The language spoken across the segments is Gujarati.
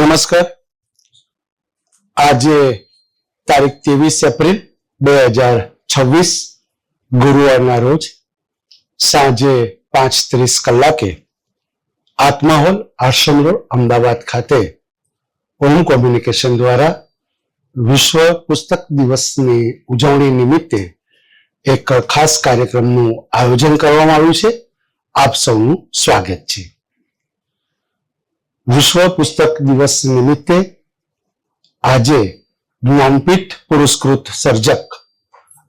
નમસ્કાર. આજે તારીખ 23 એપ્રિલ 2026 ગુરુવારના રોજ સાંજે 5:30 કલાકે આત્મા હોલ આશ્રમ રોડ અમદાવાદ ખાતે ઓમ કોમ્યુનિકેશન દ્વારા વિશ્વ પુસ્તક દિવસની ઉજવણી નિમિત્તે એક ખાસ કાર્યક્રમનું આયોજન કરવામાં આવ્યું છે. આપ સૌનું સ્વાગત છે. વિશ્વ પુસ્તક દિવસ નિમિત્તે આજે જ્ઞાનપીઠ પુરસ્કૃત સર્જક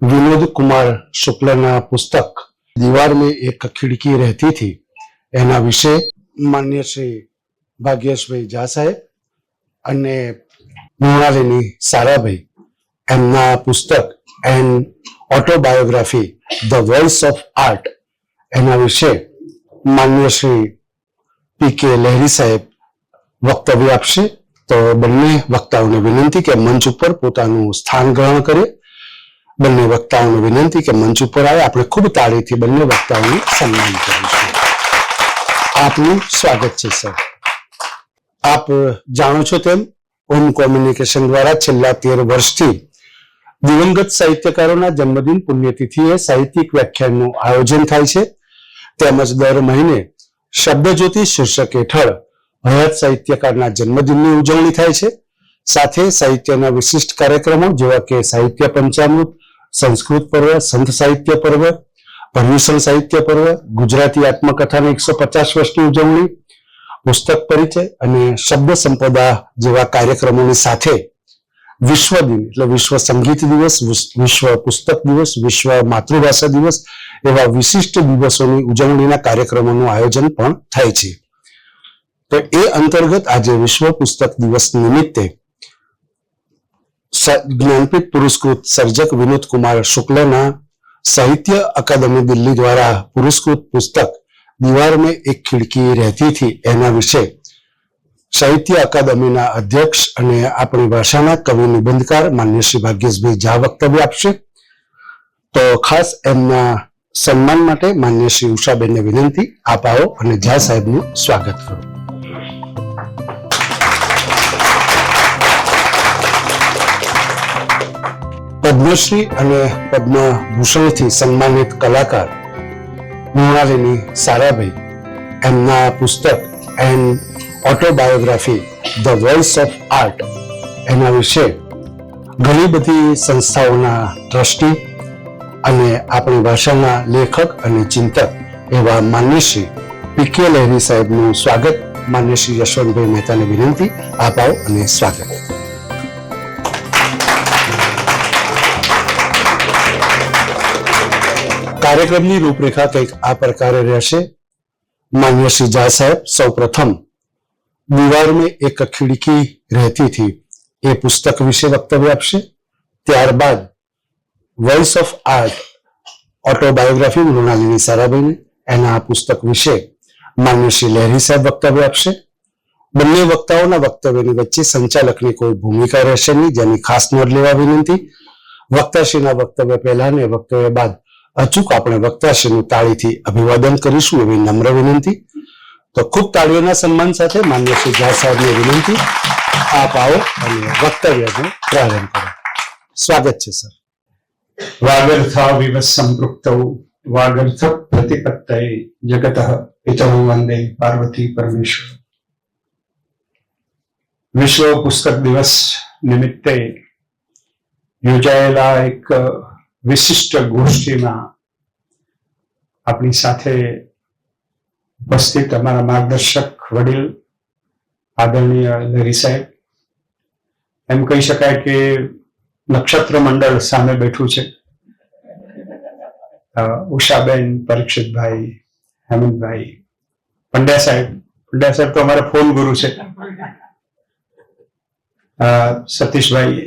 વિનોદ કુમાર શુક્લના પુસ્તક દીવાર में एक खिड़की रहती थी એના વિશે માન્ય શ્રી ભાગ્યેશભાઈ ઝા સાહેબ અને મૃણાલિની સારાભાઈ એમના પુસ્તક and autobiography the voice of art એના વિશે માન્ય શ્રી પી.કે. લહેરી સાહેબ વક્તવ્ય આપશે. તો બંને વક્તાઓને વિનંતી કે મંચ ઉપર પોતાનું સ્થાન ગ્રહણ કરે. બંને વક્તાઓને વિનંતી કે મંચ ઉપર આવે. આપણે ખૂબ તાળીથી બંને વક્તાઓનું સન્માન કરીશું. આપનું સ્વાગત છે સર. આપ જાણો છો તેમ ઓમ કોમ્યુનિકેશન દ્વારા છેલ્લા 13 વર્ષથી દિવંગત સાહિત્યકારોના જન્મદિન પુણ્યતિથિએ સાહિત્યિક વ્યાખ્યાનનું આયોજન થાય છે. તેમજ દર મહિને શબ્દજ્યોતિ શીર્ષક હેઠળ હયાત સાહિત્યકારના જન્મદિનની ઉજવણી થાય છે. સાથે સાહિત્યના વિશિષ્ટ કાર્યક્રમો જેવા કે સાહિત્ય પંચામૃત, સંસ્કૃત પર્વ, સંત સાહિત્ય પર્વ, પર્યુષણ સાહિત્ય પર્વ, ગુજરાતી આત્મકથાની 150 વર્ષની ઉજવણી, પુસ્તક પરિચય અને શબ્દ સંપદા જેવા કાર્યક્રમોની સાથે વિશ્વ દિન એટલે વિશ્વ સંગીત દિવસ, વિશ્વ પુસ્તક દિવસ, વિશ્વ માતૃભાષા દિવસ એવા વિશિષ્ટ દિવસોની ઉજવણીના કાર્યક્રમોનું આયોજન પણ થાય છે. તો એ અંતર્ગત આજે વિશ્વ પુસ્તક દિવસ નિમિત્તે જ્ઞાનપીઠ પુરસ્કૃત સર્જક વિનોદ કુમાર શુક્લના સાહિત્ય અકાદમી દિલ્હી દ્વારા પુરસ્કૃત પુસ્તક દીવાર में एक खिड़की रहती थी એના વિશે સાહિત્ય અકાદમીના અધ્યક્ષ અને આપણી ભાષાના કવિ નિબંધકાર માન્ય શ્રી ભાગ્યેશભાઈ ઝા વક્તવ્ય આપશે. તો ખાસ એમના સન્માન માટે માન્ય શ્રી ઉષાબેનને વિનંતી, આપ આવો અને ઝા સાહેબનું સ્વાગત કરો. પદ્મશ્રી અને પદ્મભૂષણથી સન્માનિત કલાકાર મૃણાલિની સારાભાઈ એમના પુસ્તક and autobiography the voice of art એના વિશે ઘણી બધી સંસ્થાઓના ટ્રસ્ટી અને આપણી ભાષાના લેખક અને ચિંતક એવા માન્ય શ્રી પી.કે. લહેરી સાહેબનું સ્વાગત. માન્ય શ્રી યશવંતભાઈ મહેતાને વિનંતી, આપ આવો અને સ્વાગત. કાર્યક્રમની રૂપરેખા કંઈક આ પ્રકારે રહેશે. માન્ય શ્રી ઝા સાહેબ સૌ પ્રથમ દીવાર में एक खिड़की रहती थी એ પુસ્તક વિશે વક્તવ્ય આપશે. ત્યારબાદ voice of art autobiography Mrinalini સારાભાઈને એના પુસ્તક વિશે માન્ય શ્રી લહેરી સાહેબ વક્તવ્ય આપશે. બંને વક્તાઓના વક્તવ્યની વચ્ચે સંચાલકની કોઈ ભૂમિકા રહેશે નહીં, જેની ખાસ નોંધ લેવા વિનંતી. વક્તાશ્રીના વક્તવ્ય પહેલા ને વક્તવ્ય બાદ અચૂક આપણે વક્તાશ્રીનું તાળીથી અભિવાદન કરીશું એવી નમ્ર વિનંતી. તો ખૂબ તાળીઓના સન્માન સાથે માન્ય શ્રી ઝા સાહેબને વિનંતી, આપ આવો અને વક્તવ્યનો પ્રારંભ કરો. સ્વાગત છે સર. વાગર્થા વિવસ સંપૃક્તૌ વાગર્થ પ્રતિપત્તયે જગતઃ પિતરૌ વંદે પાર્વતી પરમેશ્વર. વિશ્વ પુસ્તક દિવસ નિમિત્તે યોજાયેલા એક વિશિષ્ટ ગોષ્ઠીમાં આપણી સાથે ઉપસ્થિત અમારા માર્ગદર્શક વડીલ આદરણીય લહેરી સાહેબ, એમ કહી શકાય કે નક્ષત્ર મંડળ સામે બેઠું છે. ઉષાબેન, પરીક્ષિતભાઈ, હેમંતભાઈ, પંડ્યા સાહેબ તો અમારા ફોન ગુરુ છે, સતીશભાઈ,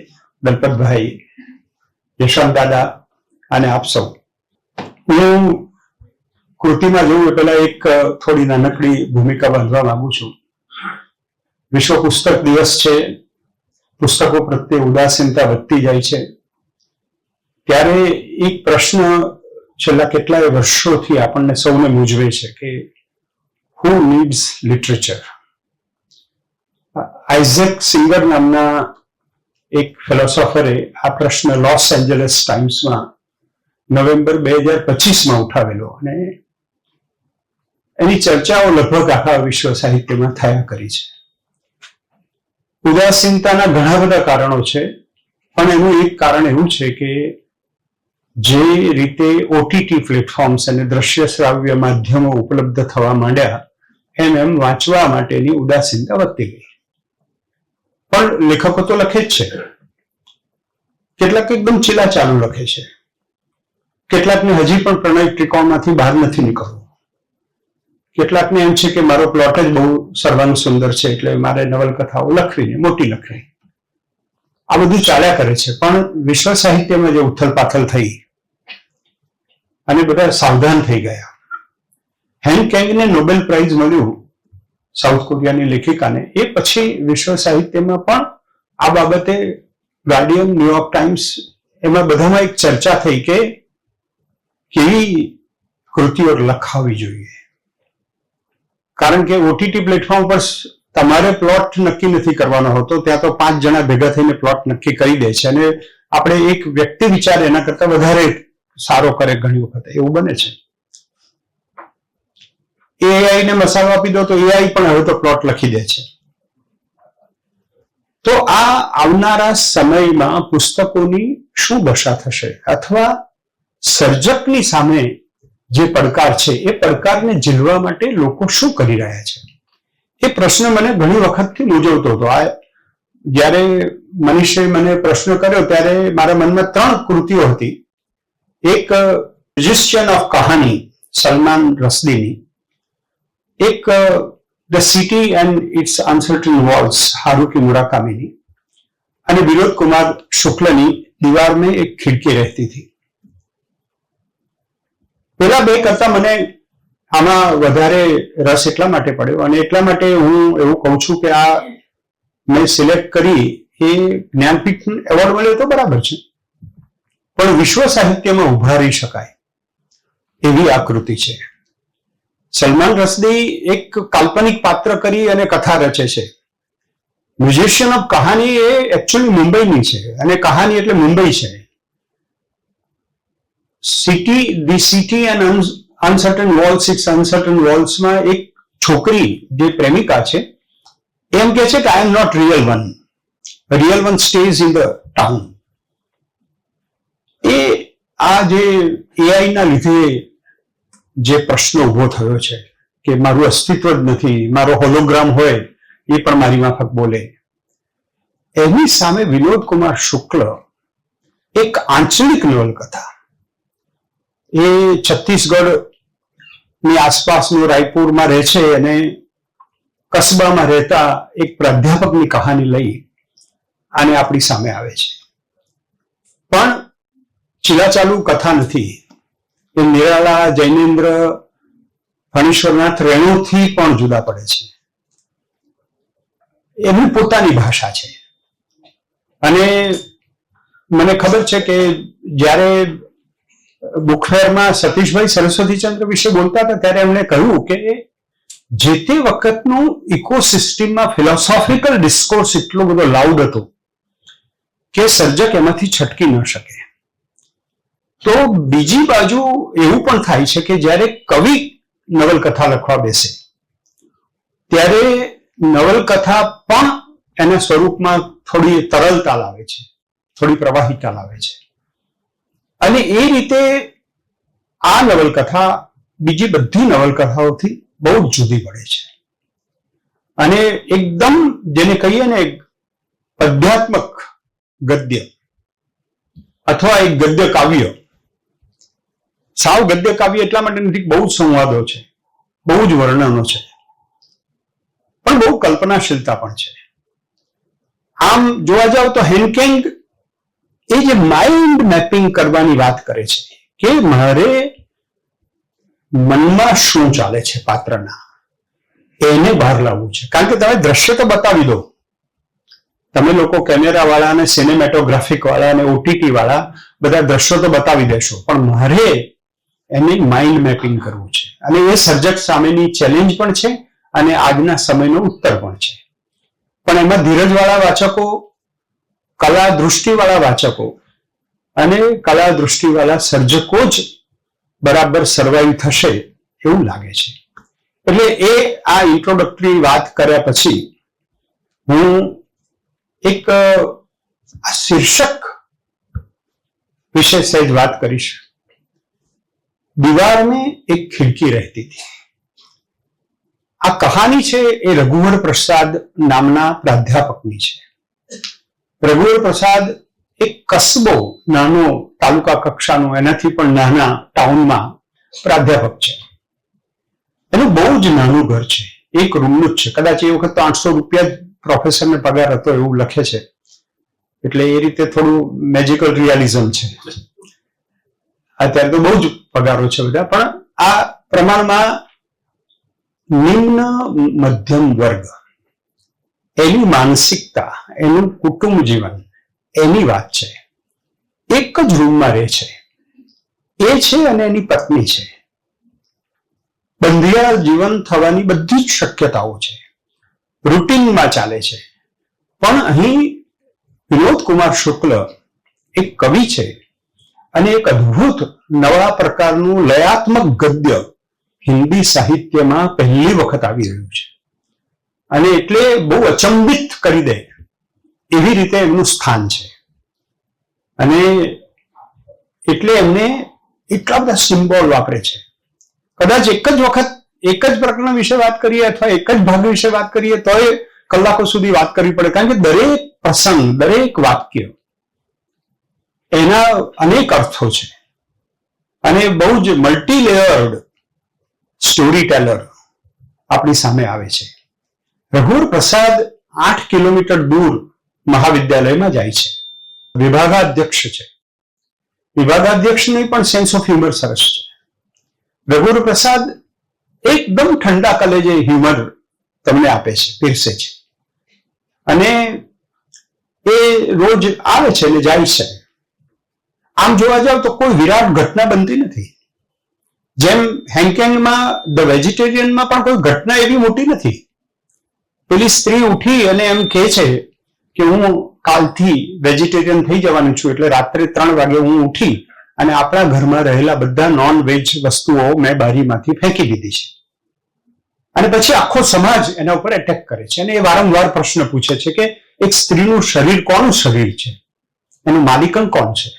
દલપતભાઈ, યશવંત દાદા અને આપ સૌ. હું કૃતિમાં જોઉં એ પહેલા એક થોડી નાનકડી ભૂમિકા બાંધવા માંગુ છું. વિશ્વ પુસ્તક દિવસ છે, પુસ્તકો પ્રત્યે ઉદાસીનતા વધતી જાય છે, ત્યારે એક પ્રશ્ન છેલ્લા કેટલાય વર્ષોથી આપણને સૌને મૂંઝવે છે કે who needs literature? Isaac singer નામના એક ફિલોસોફરે આ પ્રશ્ન લોસ એન્જલસ ટાઈમ્સમાં નવેમ્બર 2025માં ઉઠાવેલો અને એની ચર્ચાઓ લગભગ આખા વિશ્વ સાહિત્યમાં થયા કરી છે. ઉદાસીનતાના ઘણા બધા કારણો છે, પણ એનું એક કારણ એવું છે કે જે રીતે ઓટીટી પ્લેટફોર્મ્સ અને દ્રશ્ય શ્રાવ્ય માધ્યમો ઉપલબ્ધ થવા માંડ્યા એમ વાંચવા માટેની ઉદાસીનતા વધતી ગઈ. પણ લેખકો તો લખે જ છે, કેટલાક એકદમ ચીલા ચાલુ લખે છે, કેટલાકને હજી પણ પ્રણય ત્રિકોણમાંથી બહાર નથી નીકળવું, કેટલાકને એમ છે કે મારો પ્લોટ જ બહુ સર્વાંગ સુંદર છે એટલે મારે નવલકથાઓ લખવી મોટી લખવી. આ બધું ચાલ્યા કરે છે, પણ વિશ્વ સાહિત્યમાં જે ઉથલ-પાથલ થઈ અને બધા સાવધાન થઈ ગયા. હેન કેંગને નોબેલ પ્રાઇઝ મળ્યું, સાઉથ કોરિયાની લેખિકાને. એ પછી વિશ્વ સાહિત્યમાં પણ આ બાબતે ગાર્ડિયન, ન્યુયોર્ક ટાઈમ્સ એમાં બધામાં એક ચર્ચા થઈ કે કેવી કૃતિઓ લખાવી જોઈએ. કારણ કે ઓટીટી પ્લેટફોર્મ પર તમારે પ્લોટ નક્કી નથી કરવાનો હોતો, ત્યાં તો 5 જણા ભેગા થઈને પ્લોટ નક્કી કરી દે છે અને આપણે એક વ્યક્તિ વિચારે એના કરતા વધારે સારો કરે ઘણી વખત એવું બને છે. એઆઈ ને મસાલો આપી દો તો એઆઈ પણ હવે તો પ્લોટ લખી દે છે. તો આ આવનારા સમયમાં પુસ્તકોની શું દશા થશે, અથવા સર્જકની સામે જે પડકાર છે એ પડકારને ઝીલવા માટે લોકો શું કરી રહ્યા છે, એ પ્રશ્ન મને ઘણી વખતથી મૂંઝવતો હતો. આ જ્યારે મનીષે મને પ્રશ્ન કર્યો ત્યારે મારા મનમાં 3 કૃતિઓ હતી. એક મ્યુઝિશિયન ઓફ કહાની સલમાન રશ્દીની, એક the city and its uncertain walls Haruki મુરાકામીની, અને વિનોદ કુમાર શુક્લની દીવાર મેં એક ખિડકી રહેતી હતી. પેલા 2 કરતા મને આમાં વધારે રસ એટલા માટે પડ્યો અને એટલા માટે હું એવું કહું છું કે આ મેં સિલેક્ટ કરી એ જ્ઞાનપીઠ એવોર્ડ મળ્યો તો બરાબર છે, પણ વિશ્વ સાહિત્યમાં ઉભારી શકાય એવી આ કૃતિ છે. સલમાન રશ્દી એક કાલ્પનિક પાત્ર કરી અને કથા રચે છે. મ્યુઝિશિયન ઓફ કહાની એ એકચ્યુઅલી મુંબઈની છે અને કહાની એટલે મુંબઈ છે. The city and uncertain walls its uncertain વોલ્સમાં એક છોકરી જે પ્રેમિકા છે એમ કે છે કે I am not real one stays in the town. એ આ જે એઆઈ ના લીધે જે પ્રશ્ન ઉભો થયો છે કે મારું અસ્તિત્વ જ નથી, મારો હોલોગ્રામ હોય એ પણ મારી માફક બોલે, એની સામે વિનોદ કુમાર શુક્લ એક આંચલિક નવલકથા, એ છત્તીસગઢ ની આસપાસનું રાયપુરમાં રહે છે અને કસ્બામાં રહેતા એક પ્રાધ્યાપકની કહાની લઈ અને આપણી સામે આવે છે. પણ ચીલાચાલુ કથા નથી. એ નિરાલા, જૈનેન્દ્ર, ફણેશ્વરનાથ રેણુથી પણ જુદા પડે છે. એમની પોતાની ભાષા છે. અને મને ખબર છે કે જ્યારે બુકફેરમાં સતીશભાઈ સરસ્વતીચંદ્ર વિશે બોલતા હતા ત્યારે એમણે કહ્યું કે જે તે વખતનું ઇકોસિસ્ટમમાં ફિલોસોફિકલ ડિસ્કોર્સ એટલો બધો લાઉડ હતો કે સર્જક એમાંથી છટકી ન શકે. તો બીજી બાજુ એવું પણ થાય છે કે જ્યારે કવિ નવલકથા લખવા બેસે ત્યારે નવલકથા પણ એના સ્વરૂપમાં થોડી તરલતા લાવે છે, થોડી પ્રવાહિતા લાવે છે. અને એ રીતે આ નવલકથા બીજી બધી નવલકથાઓથી બહુ જ જુદી પડે છે. અને એકદમ જેને કહીએ ને પદ્યાત્મક ગદ્ય અથવા એક ગદ્ય કાવ્ય, સાવ ગદ્ય કાવ્ય એટલા માટે નથી, બહુ જ સંવાદો છે, બહુ જ વર્ણનો છે, પણ બહુ કલ્પનાશીલતા પણ છે. આમ જોવા જાવ તો હેનકેંગ એ જે માઇન્ડ મેપિંગ કરવાની વાત કરે છે કે મારે મનમાં શું ચાલે છે પાત્રના, એને બહાર લાવવું છે. કારણ કે તમે દ્રશ્ય તો બતાવી દો, તમે લોકો કેમેરા વાળા અને સિનેમેટોગ્રાફિક વાળા અને ઓટીટી વાળા બધા દ્રશ્યો તો બતાવી દેશો, પણ મારે એની માઇન્ડ મેપિંગ કરવું છે. અને એ સર્જક સામેની ચેલેન્જ પણ છે અને આજના સમયનો ઉત્તર પણ છે. પણ એમાં ધીરજવાળા વાચકો, કલા દૃષ્ટિવાળા વાચકો અને કલા દૃષ્ટિવાળા સર્જકો જ બરાબર સર્વાઈવ થશે એવું લાગે છે. એટલે એ આ ઇન્ટ્રોડક્ટરી વાત કર્યા પછી હું એક આ શીર્ષક વિશે સહેજ વાત કરીશ. દીવાર में एक खिड़की रहती थी. આ કહાની છે એ રઘુવર પ્રસાદ નામના પ્રાધ્યાપકની છે. રઘુવર પ્રસાદ એક કસ્બો, નાનો તાલુકા કક્ષાનો, એનાથી પણ નાના ટાઉનમાં પ્રાધ્યાપક છે. એનું બહુ જ નાનું ઘર છે, એક રૂમનું જ છે. કદાચ એ વખત તો 800 રૂપિયા જ પ્રોફેસરને પગાર હતો એવું લખે છે. એટલે એ રીતે થોડું મેજિકલ રિયાલિઝમ છે. અત્યારે તો બહુ જ પગારો છે બધા, પણ આ પ્રમાણમાં નિમ્ન મધ્યમ વર્ગ, એની માનસિકતા, એનું કુટુંબ જીવન, એની વાત છે. એક જ રૂમમાં રહે છે એ છે અને એની પત્ની છે. બંધિયા જીવન થવાની બધી જ શક્યતાઓ છે, રૂટીનમાં ચાલે છે. પણ અહીં વિનોદ કુમાર શુક્લ એક કવિ છે અને એક અદ્ભુત નવા પ્રકારનું લયાત્મક ગદ્ય હિન્દી સાહિત્યમાં પહેલી વખત આવી રહ્યું છે. અને એટલે બહુ અચંબિત કરી દે એવી રીતે એમનું સ્થાન છે. અને એટલે એમને એટલા બધા સિમ્બોલ વાપરે છે. કદાચ એક જ વખત એક જ પ્રકરણ વિશે વાત કરીએ અથવા એક જ ભાગ વિશે વાત કરીએ તો એ કલાકો સુધી વાત કરવી પડે, કારણ કે દરેક પ્રસંગ, દરેક વાક્ય એના અનેક અર્થો છે અને બહુ જ મલ્ટી લેયર્ડ સ્ટોરી ટેલર આપણી સામે આવે છે. રઘુવર પ્રસાદ 8 કિલોમીટર દૂર મહાવિદ્યાલયમાં જાય છે. વિભાગાધ્યક્ષ છે. વિભાગાધ્યક્ષની પણ સેન્સ ઓફ હ્યુમર સરસ છે. રઘુવર પ્રસાદ એકદમ ઠંડા કલેજે હ્યુમર તમને આપે છે, પીરસે છે. અને એ રોજ આવે છે અને જાય છે. આમ જોવા જાવ તો કોઈ વિરાટ ઘટના બનતી નથી. જેમ હેન્કેનમાં ધ વેજીટેરિયનમાં પણ કોઈ ઘટના એવી મોટી નથી. પેલી સ્ત્રી ઉઠી અને એમ કહે છે કે હું કાલથી વેજીટેરિયન થઈ જવાનું છું, એટલે રાત્રે 3 વાગે હું ઉઠી અને આપણા ઘરમાં રહેલા બધા નોન વેજ વસ્તુઓ મેં બારીમાંથી ફેંકી દીધી છે. અને પછી આખો સમાજ એના ઉપર એટેક કરે છે અને એ વારંવાર પ્રશ્ન પૂછે છે કે એક સ્ત્રીનું શરીર કોનું શરીર છે, એનું માલિકન કોણ છે.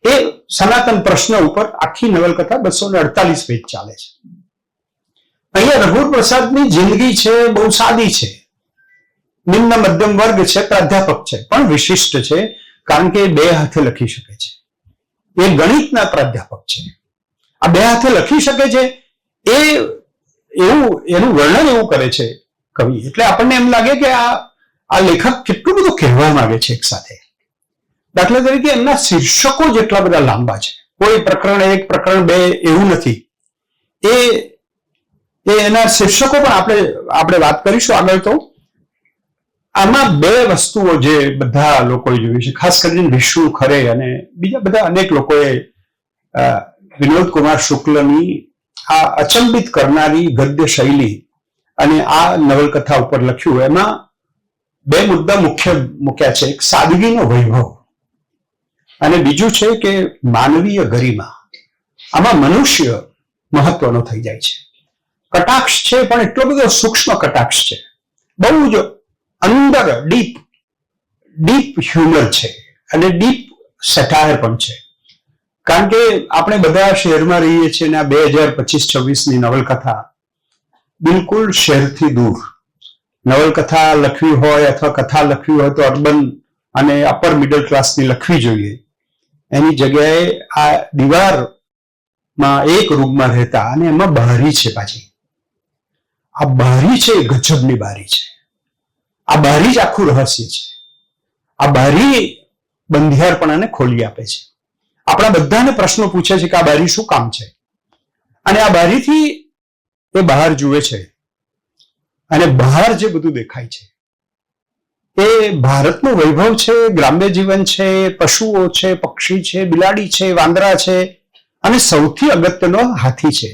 એ સનાતન પ્રશ્ન ઉપર આખી નવલકથા 248 પેજ ચાલે છે. અહીંયા રઘુવર પ્રસાદની જિંદગી છે બહુ સાદી છે, નિમ્ન મધ્યમ વર્ગ છે, પ્રાધ્યાપક છે, પણ વિશિષ્ટ છે કારણ કે 2 હાથે લખી શકે છે. એ ગણિતના પ્રાધ્યાપક છે. આ 2 હાથે લખી શકે છે એ એનું વર્ણન એવું કરે છે કવિ. એટલે આપણને એમ લાગે કે આ લેખક કેટલું બધું કહેવા માંગે છે એક સાથે. દાખલા તરીકે એમના શીર્ષકો જેટલા બધા લાંબા છે. કોઈ પ્રકરણ 1, પ્રકરણ 2 એવું નથી. એ એના શીર્ષકો પણ આપણે વાત કરીશું આગળ. તો આમાં 2 વસ્તુઓ જે બધા લોકોએ જોઈ છે, ખાસ કરીને વિષ્ણુ ખરે અને બીજા બધા અનેક લોકોએ વિનોદ કુમાર શુક્લની આ અચંબિત કરનારી ગદ્ય શૈલી અને આ નવલકથા ઉપર લખ્યું. એમાં 2 મુદ્દા મુખ્ય મૂક્યા છે. એક સાદગીનો વૈભવ અને બીજું છે કે માનવીય ગરિમા. આમાં મનુષ્ય મહત્વનો થઈ જાય છે. કટાક્ષ છે, પણ એટલો બધો સૂક્ષ્મ કટાક્ષ છે, બહુ જ અંદર ડીપ હ્યુમર છે અને ડીપ સેટાયર પણ છે. કારણ કે આપણે બધા શહેરમાં રહીએ છીએ અને આ 2025-26ની નવલકથા બિલકુલ શહેરથી દૂર. નવલકથા લખવી હોય અથવા કથા લખવી હોય તો અર્બન અને અપર મિડલ ક્લાસની લખવી જોઈએ. એની જગ્યાએ આ દીવારમાં એક રૂમમાં રહેતા, અને એમાં બારી છે પાછી. આ બારી છે એ ગજબની બારી છે. આ બારી જ આખું રહસ્ય છે. આ બારી બંધિયારપણાને ખોલી આપે છે. આપણા બધાને પ્રશ્નો પૂછે છે કે આ બારી શું કામ છે, અને આ બારીથી એ બહાર જુએ છે અને બહાર જે બધું દેખાય છે એ ભારતનું વૈભવ છે, ગ્રામ્ય જીવન છે, પશુઓ છે, પક્ષી છે, બિલાડી છે, વાંદરા છે, અને સૌથી અગત્યનો હાથી છે.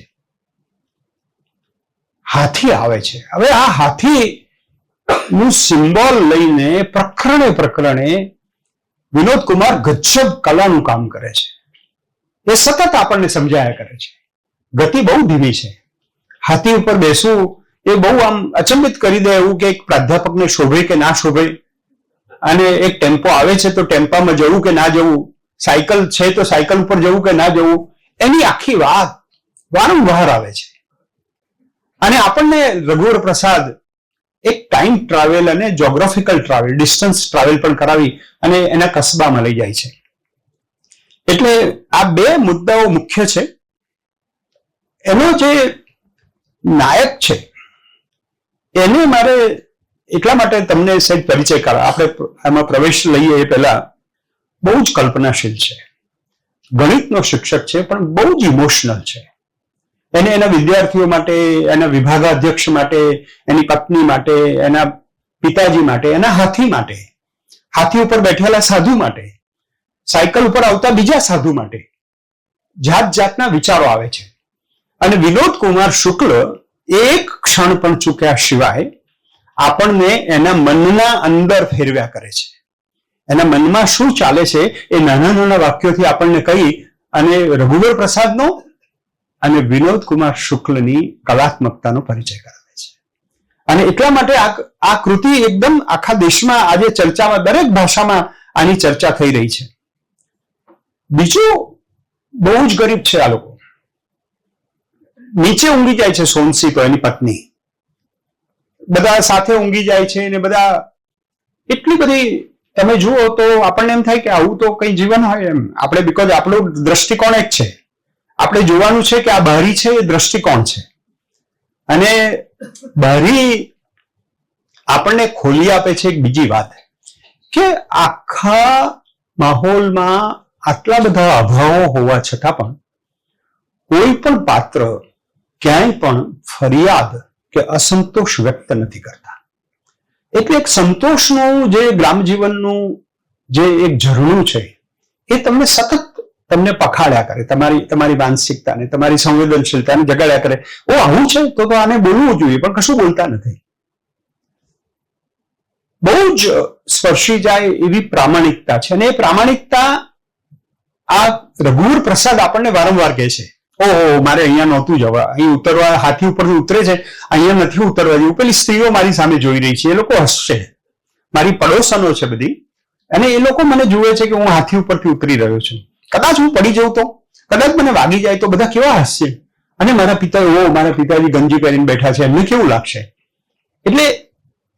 હાથી આવે છે. હવે આ હાથી નું સિમ્બોલ લઈને પ્રકરણે વિનોદ કુમાર ગજબ કલાનું કામ કરે છે. એ સતત આપણને સમજાયા કરે છે. ગતિ બહુ ધીમી છે. હાથી ઉપર બેસવું એ બહુ આમ અચંબિત કરી દે એવું કે એક પ્રાધ્યાપકને શોભે કે ના શોભે. અને એક ટેમ્પો આવે છે તો ટેમ્પામાં જવું કે ના જવું, સાયકલ છે તો સાયકલ ઉપર જવું કે ના જવું, એની આખી વાત વારંવાર આવે છે. અને આપણને રઘુવર પ્રસાદ એક ટાઈમ ટ્રાવેલ અને જોગ્રાફિકલ ટ્રાવેલ, ડિસ્ટન્સ ટ્રાવેલ પણ કરાવી અને એના કસ્બામાં લઈ જાય છે. એટલે આ બે મુદ્દાઓ મુખ્ય છે. એનો જે નાયક છે એને મારે એટલા માટે તમને સહેજ પરિચય કરાવ. આપણે એમાં પ્રવેશ લઈએ એ પહેલા બહુ જ કલ્પનાશીલ છે, ગણિતનો શિક્ષક છે, પણ બહુ જ ઇમોશનલ છે. એને એના વિદ્યાર્થીઓ માટે, એના વિભાગાધ્યક્ષ માટે, એની પત્ની માટે, એના પિતાજી માટે, એના હાથી માટે, હાથી ઉપર બેઠેલા સાધુ માટે, સાયકલ ઉપર આવતા બીજા સાધુ માટે જાત જાતના વિચારો આવે છે. અને વિનોદ કુમાર શુક્લ એક ક્ષણ પણ ચૂક્યા સિવાય આપણને એના મનના અંદર ફેરવ્યા કરે છે. એના મનમાં શું ચાલે છે એ નાના નાના વાક્યોથી આપણને કહી અને રઘુવર પ્રસાદનો અને વિનોદ કુમાર શુક્લની કલાત્મકતાનો પરિચય કરાવે છે. અને એટલા માટે આ કૃતિ એકદમ આખા દેશમાં આજે ચર્ચામાં, દરેક ભાષામાં આની ચર્ચા થઈ રહી છે. બીજું, બહુ જ ગરીબ છે આ લોકો. નીચે ઊંઘી જાય છે સોનસી તો એની પત્ની, બધા સાથે ઊંઘી જાય છે અને બધા એટલી બધી, તમે જુઓ તો આપણને એમ થાય કે આવું તો કઈ જીવન હોય એમ. આપણે બીકોઝ આપણો દ્રષ્ટિકોણ એક છે, આપણે જોવાનું છે કે આ બારી છે એ દ્રષ્ટિકોણ છે. અને બારી આપણને ખોલી આપે છે એક બીજી વાત કે આખા માહોલમાં આટલા બધા અભાવો હોવા છતાં પણ કોઈ પણ પાત્ર ક્યાંય પણ ફરિયાદ કે અસંતોષ વ્યક્ત નથી કરતા. એટલે એક સંતોષનું જે ગ્રામજીવનનું જે એક ઝરણું છે એ તમને સતત તમને પખાડ્યા કરે, તમારી માનસિકતાને, તમારી સંવેદનશીલતાને જગાડ્યા કરે. ઓ આવું છે તો આને બોલવું જોઈએ, પણ કશું બોલતા નથી. બહુ જ સ્પર્શી જાય એવી પ્રામાણિકતા છે. અને એ પ્રામાણિકતા આ રઘુવર પ્રસાદ આપણને વારંવાર કહે છે, ઓહો મારે અહીંયા નહોતું જવા, અહીં ઉતરવા, હાથી ઉપરથી ઉતરે છે, અહીંયા નથી ઉતરવા જેવું. પેલી સ્ત્રીઓ મારી સામે જોઈ રહી છે, એ લોકો હસશે, મારી પડોશનો છે બધી, અને એ લોકો મને જુએ છે કે હું હાથી ઉપરથી ઉતરી રહ્યો છું. કદાચ હું પડી જાઉં તો, કદાચ મને વાગી જાય તો બધા કેવા હસશે. અને મારા પિતાજી ગંજી પહેરીને બેઠા છે, એમને કેવું લાગશે. એટલે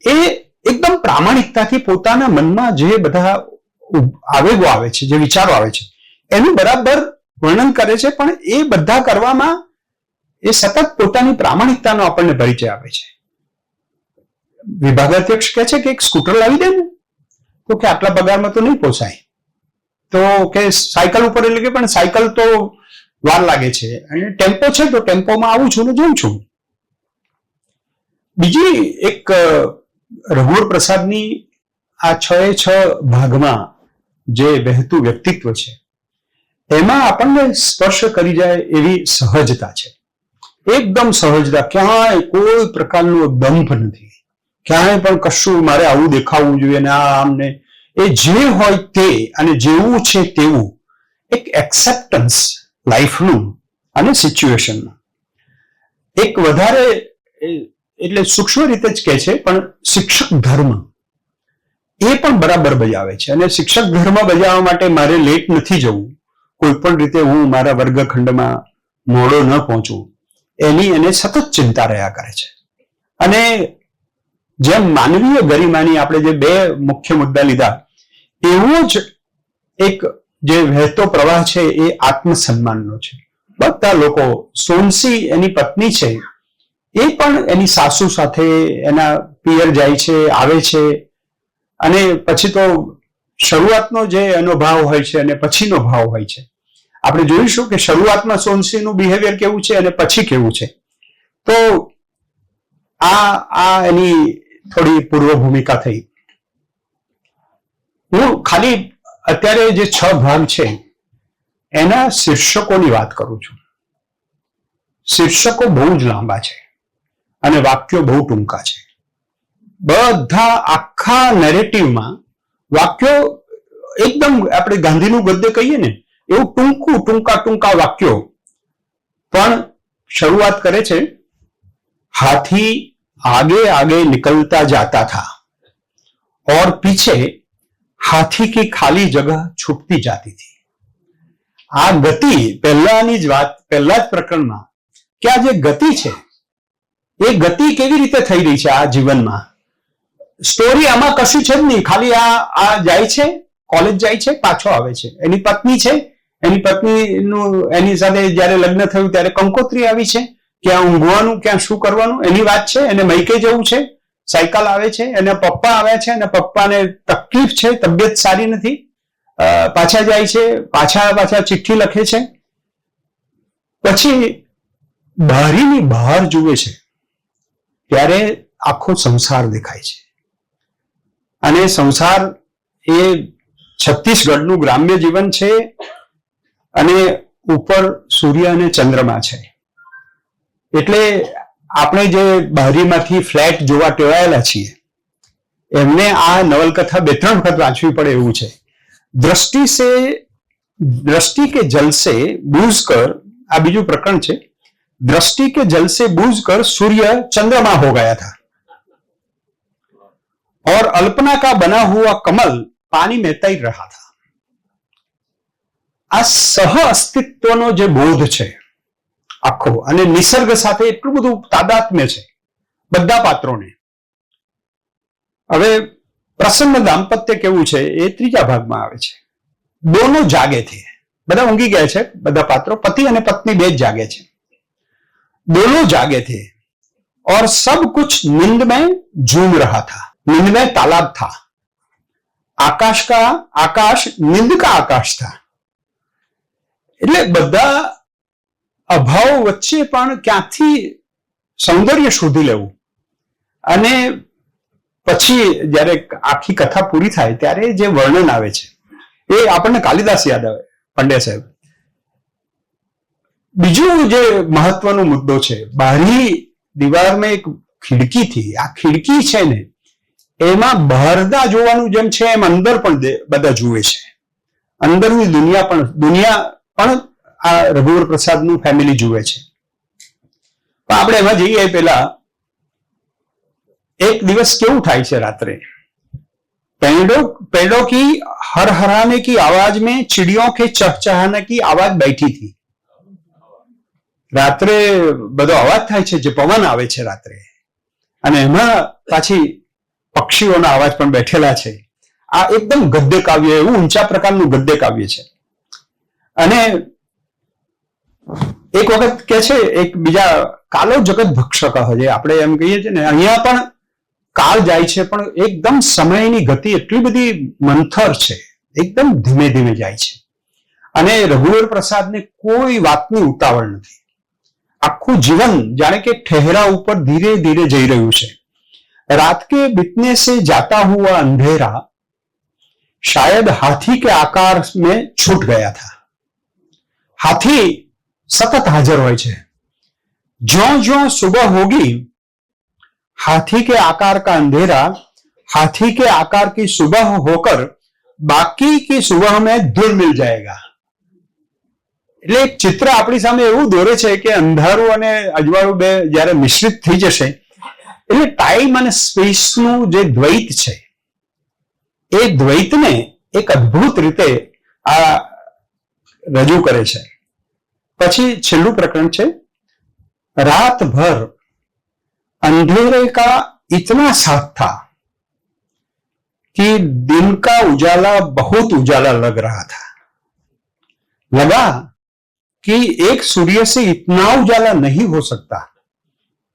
એ એકદમ પ્રામાણિકતાથી પોતાના મનમાં જે બધા આવેગો આવે છે, જે વિચારો આવે છે, એનું બરાબર વર્ણન કરે છે. પણ એ બધા કરવામાં એ સતત પોતાની પ્રામાણિકતાનો આપણને પરિચય આપે છે. વિભાગાધ્યક્ષ કહે છે કે એક સ્કૂટર લાવી દે ને, તો કે આટલા પગારમાં તો નહીં પોસાય. તો કે સાયકલ ઉપર, એટલે કે પણ સાયકલ તો વાર લાગે છે, અને ટેમ્પો છે તો ટેમ્પોમાં આવું છું ને જોઉં છું. બીજી એક રઘુવર પ્રસાદની આ 6 ભાગમાં જે વહેતું વ્યક્તિત્વ છે એમાં આપણને સ્પર્શ કરી જાય એવી સહજતા છે. એકદમ સહજતા, ક્યાંય કોઈ પ્રકારનો દંભ નથી, ક્યાંય પણ કશું મારે આવું દેખાવું જોઈએ ને આમને. એ જે હોય તે અને જેવું છે તેવું એક એક્સેપ્ટન્સ લાઈફનું અને સિચ્યુએશનનું. એક વધારે એટલે સૂક્ષ્મ રીતે જ કહે છે, પણ શિક્ષક ધર્મ એ પણ બરાબર બજાવે છે. અને શિક્ષક ધર્મ બજાવવા માટે મારે લેટ નથી જવું, કોઈ પણ રીતે હું મારા વર્ગખંડમાં મોડો ન પહોંચું, એની એને સતત ચિંતા રહ્યા કરે છે. અને જેમ માનવીય ગરિમાની આપણે જે બે મુખ્ય મુદ્દા લીધા, એવો જ એક જે વહેતો પ્રવાહ છે એ આત્મસન્માનનો છે. બધા લોકો, સોનસી એની પત્ની છે, એ પણ એની સાસુ સાથે એના પિયર જાય છે, આવે છે. અને પછી તો શરૂઆતનો જે એનો ભાવ હોય છે અને પછીનો ભાવ હોય છે. આપણે જોઈશું કે શરૂઆતમાં સોનસીનું બિહેવિયર કેવું છે અને પછી કેવું છે. તો આ એની થોડી પૂર્વ ભૂમિકા થઈ. હું ખાલી અત્યારે જે 6 ભાગ છે એના શીર્ષકોની વાત કરું છું. શીર્ષકો બહુ જ લાંબા છે અને વાક્યો બહુ ટૂંકા છે. બધા આખા નેરેટિવમાં વાક્યો એકદમ આપણે ગાંધીનું ગદ્ય કહીએ ને એવું ટૂંકા વાક્યો પણ શરૂઆત કરે છે, હાથી आगे आगे निकलता जाता था और पीछे हाथी की खाली जगह छूटती जाती थी. આ ગતિ પહેલાની જ વાત, પહેલા જ પ્રકરણમાં કે આ જે ગતિ છે એ ગતિ કેવી રીતે થઈ રહી છે આ જીવનમાં. સ્ટોરી આમાં કશું છે જ નહીં, ખાલી આ જાય છે, કોલેજ જાય છે, પાછો આવે છે. એની પત્ની છે, એની પત્નીનું એની સાથે જયારે લગ્ન થયું ત્યારે કંકોત્રી આવી છે, ક્યાં ઊંઘવાનું, ક્યાં શું કરવાનું એની વાત છે. એને મૈકે જવું છે, સાયકલ આવે છે, એના પપ્પા આવ્યા છે, અને પપ્પાને તકલીફ છે, તબિયત સારી નથી, પાછા જાય છે, પાછા ચિઠ્ઠી લખે છે. પછી બારીની બહાર જુએ છે ત્યારે આખો સંસાર દેખાય છે. અને સંસાર એ છત્તીસગઢનું ગ્રામ્ય જીવન છે, અને ઉપર સૂર્ય અને ચંદ્રમા છે. એટલે આપણે જે બારીમાંથી ફ્લેટ જોવા ટેવાયેલા છીએ એમને આ નવલકથા 2-3 વખત વાંચવી પડે એવું છે. दृष्टि के जल से बूझ कर, આ બીજું પ્રકરણ છે, दृष्टि के जल से बूझ कर सूर्य चंद्रमा हो गया था और अल्पना का बना हुआ कमल पानी में तैर रहा था. આ સહ અસ્તિત્વનો જે બોધ છે આખો, અને નિસર્ગ સાથે એટલું બધું તાદાત્મ્ય છે બધા પાત્રોને. હવે પ્રસન્ન દાંપત્ય કેવું છે એ 3જા ભાગમાં આવે છે. દોનો જાગે થે, બધા ઊંઘી ગયા છે, બધા પાત્રો પતિ અને પત્ની બે જ જાગે છે. दोनों जागे थे और सब कुछ नींद में झूम रहा था. नींद में तालाब था, आकाश नींद का आकाश था. એટલે બધા અભાવ વચ્ચે પણ ક્યાંથી સૌંદર્ય શોધી લેવું. અને પછી જયારે આખી કથા પૂરી થાય ત્યારે જે વર્ણન આવે છે એ આપણને કાલિદાસ યાદ આવે, પંડ્યા સાહેબ. બીજું જે મહત્વનો મુદ્દો છે, બારી દિવારમાં એક ખિડકી થી, આ ખિડકી છે ને એમાં બહારના જોવાનું જેમ છે એમ અંદર પણ બધા જુએ છે. અંદરની દુનિયા પણ આ રઘુવર પ્રસાદનું ફેમિલી જુએ છે. પણ આપણે એમાં જઈએ પેલા એક દિવસ કેવું થાય છે, રાત્રે पेड़ों की हरहराने की आवाज में चिड़ियों के चहचहाने की आवाज बैठी थी. રાત્રે બધો અવાજ થાય છે, જે પવન આવે છે રાત્રે, અને એમાં પાછી પક્ષીઓના અવાજ પણ બેઠેલા છે. આ એકદમ ગદ્ય કાવ્ય, એવું ઊંચા પ્રકારનું ગદ્ય કાવ્ય છે. અને એક વખત કે છે, એક બીજા કાલો જગત ભક્ષક હજે આપણે એમ કહીએ છીએ ને, અહીંયા પણ કાળ જાય છે, પણ એકદમ સમયની ગતિ એટલી બધી મંથર છે, એકદમ ધીમે ધીમે જાય છે. અને રઘુવર પ્રસાદને કોઈ વાતની ઉતાવળ નથી. આખું જીવન જાણે કે ઠહેરા ઉપર ધીરે ધીરે જઈ રહ્યું છે. रात के बीतने से जाता हुआ अंधेरा शायद हाथी के आकार में छूट गया था. हाथी सतत हाजिर હોય છે. ज्यों ज्यों सुबह होगी हाथी के आकार का अंधेरा हाथी के आकार की सुबह होकर बाकी की सुबह में धुल मिल जाएगा. એટલે એક ચિત્ર આપણી સામે એવું દોરે છે કે અંધારું અને અજવાળું બે જયારે મિશ્રિત થઈ જશે એટલે ટાઈમ અને સ્પેસનું જે દ્વૈત છે એ દ્વૈતને એક અદ્ભુત રીતે આ રજૂ કરે છે. પછી છેલ્લું પ્રકરણ છે, रात भर अंधेरे का इतना साथ था कि दिन का उजाला बहुत उजाला लग रहा था. लगा कि एक सूर्य से इतना उजाला नहीं हो सकता,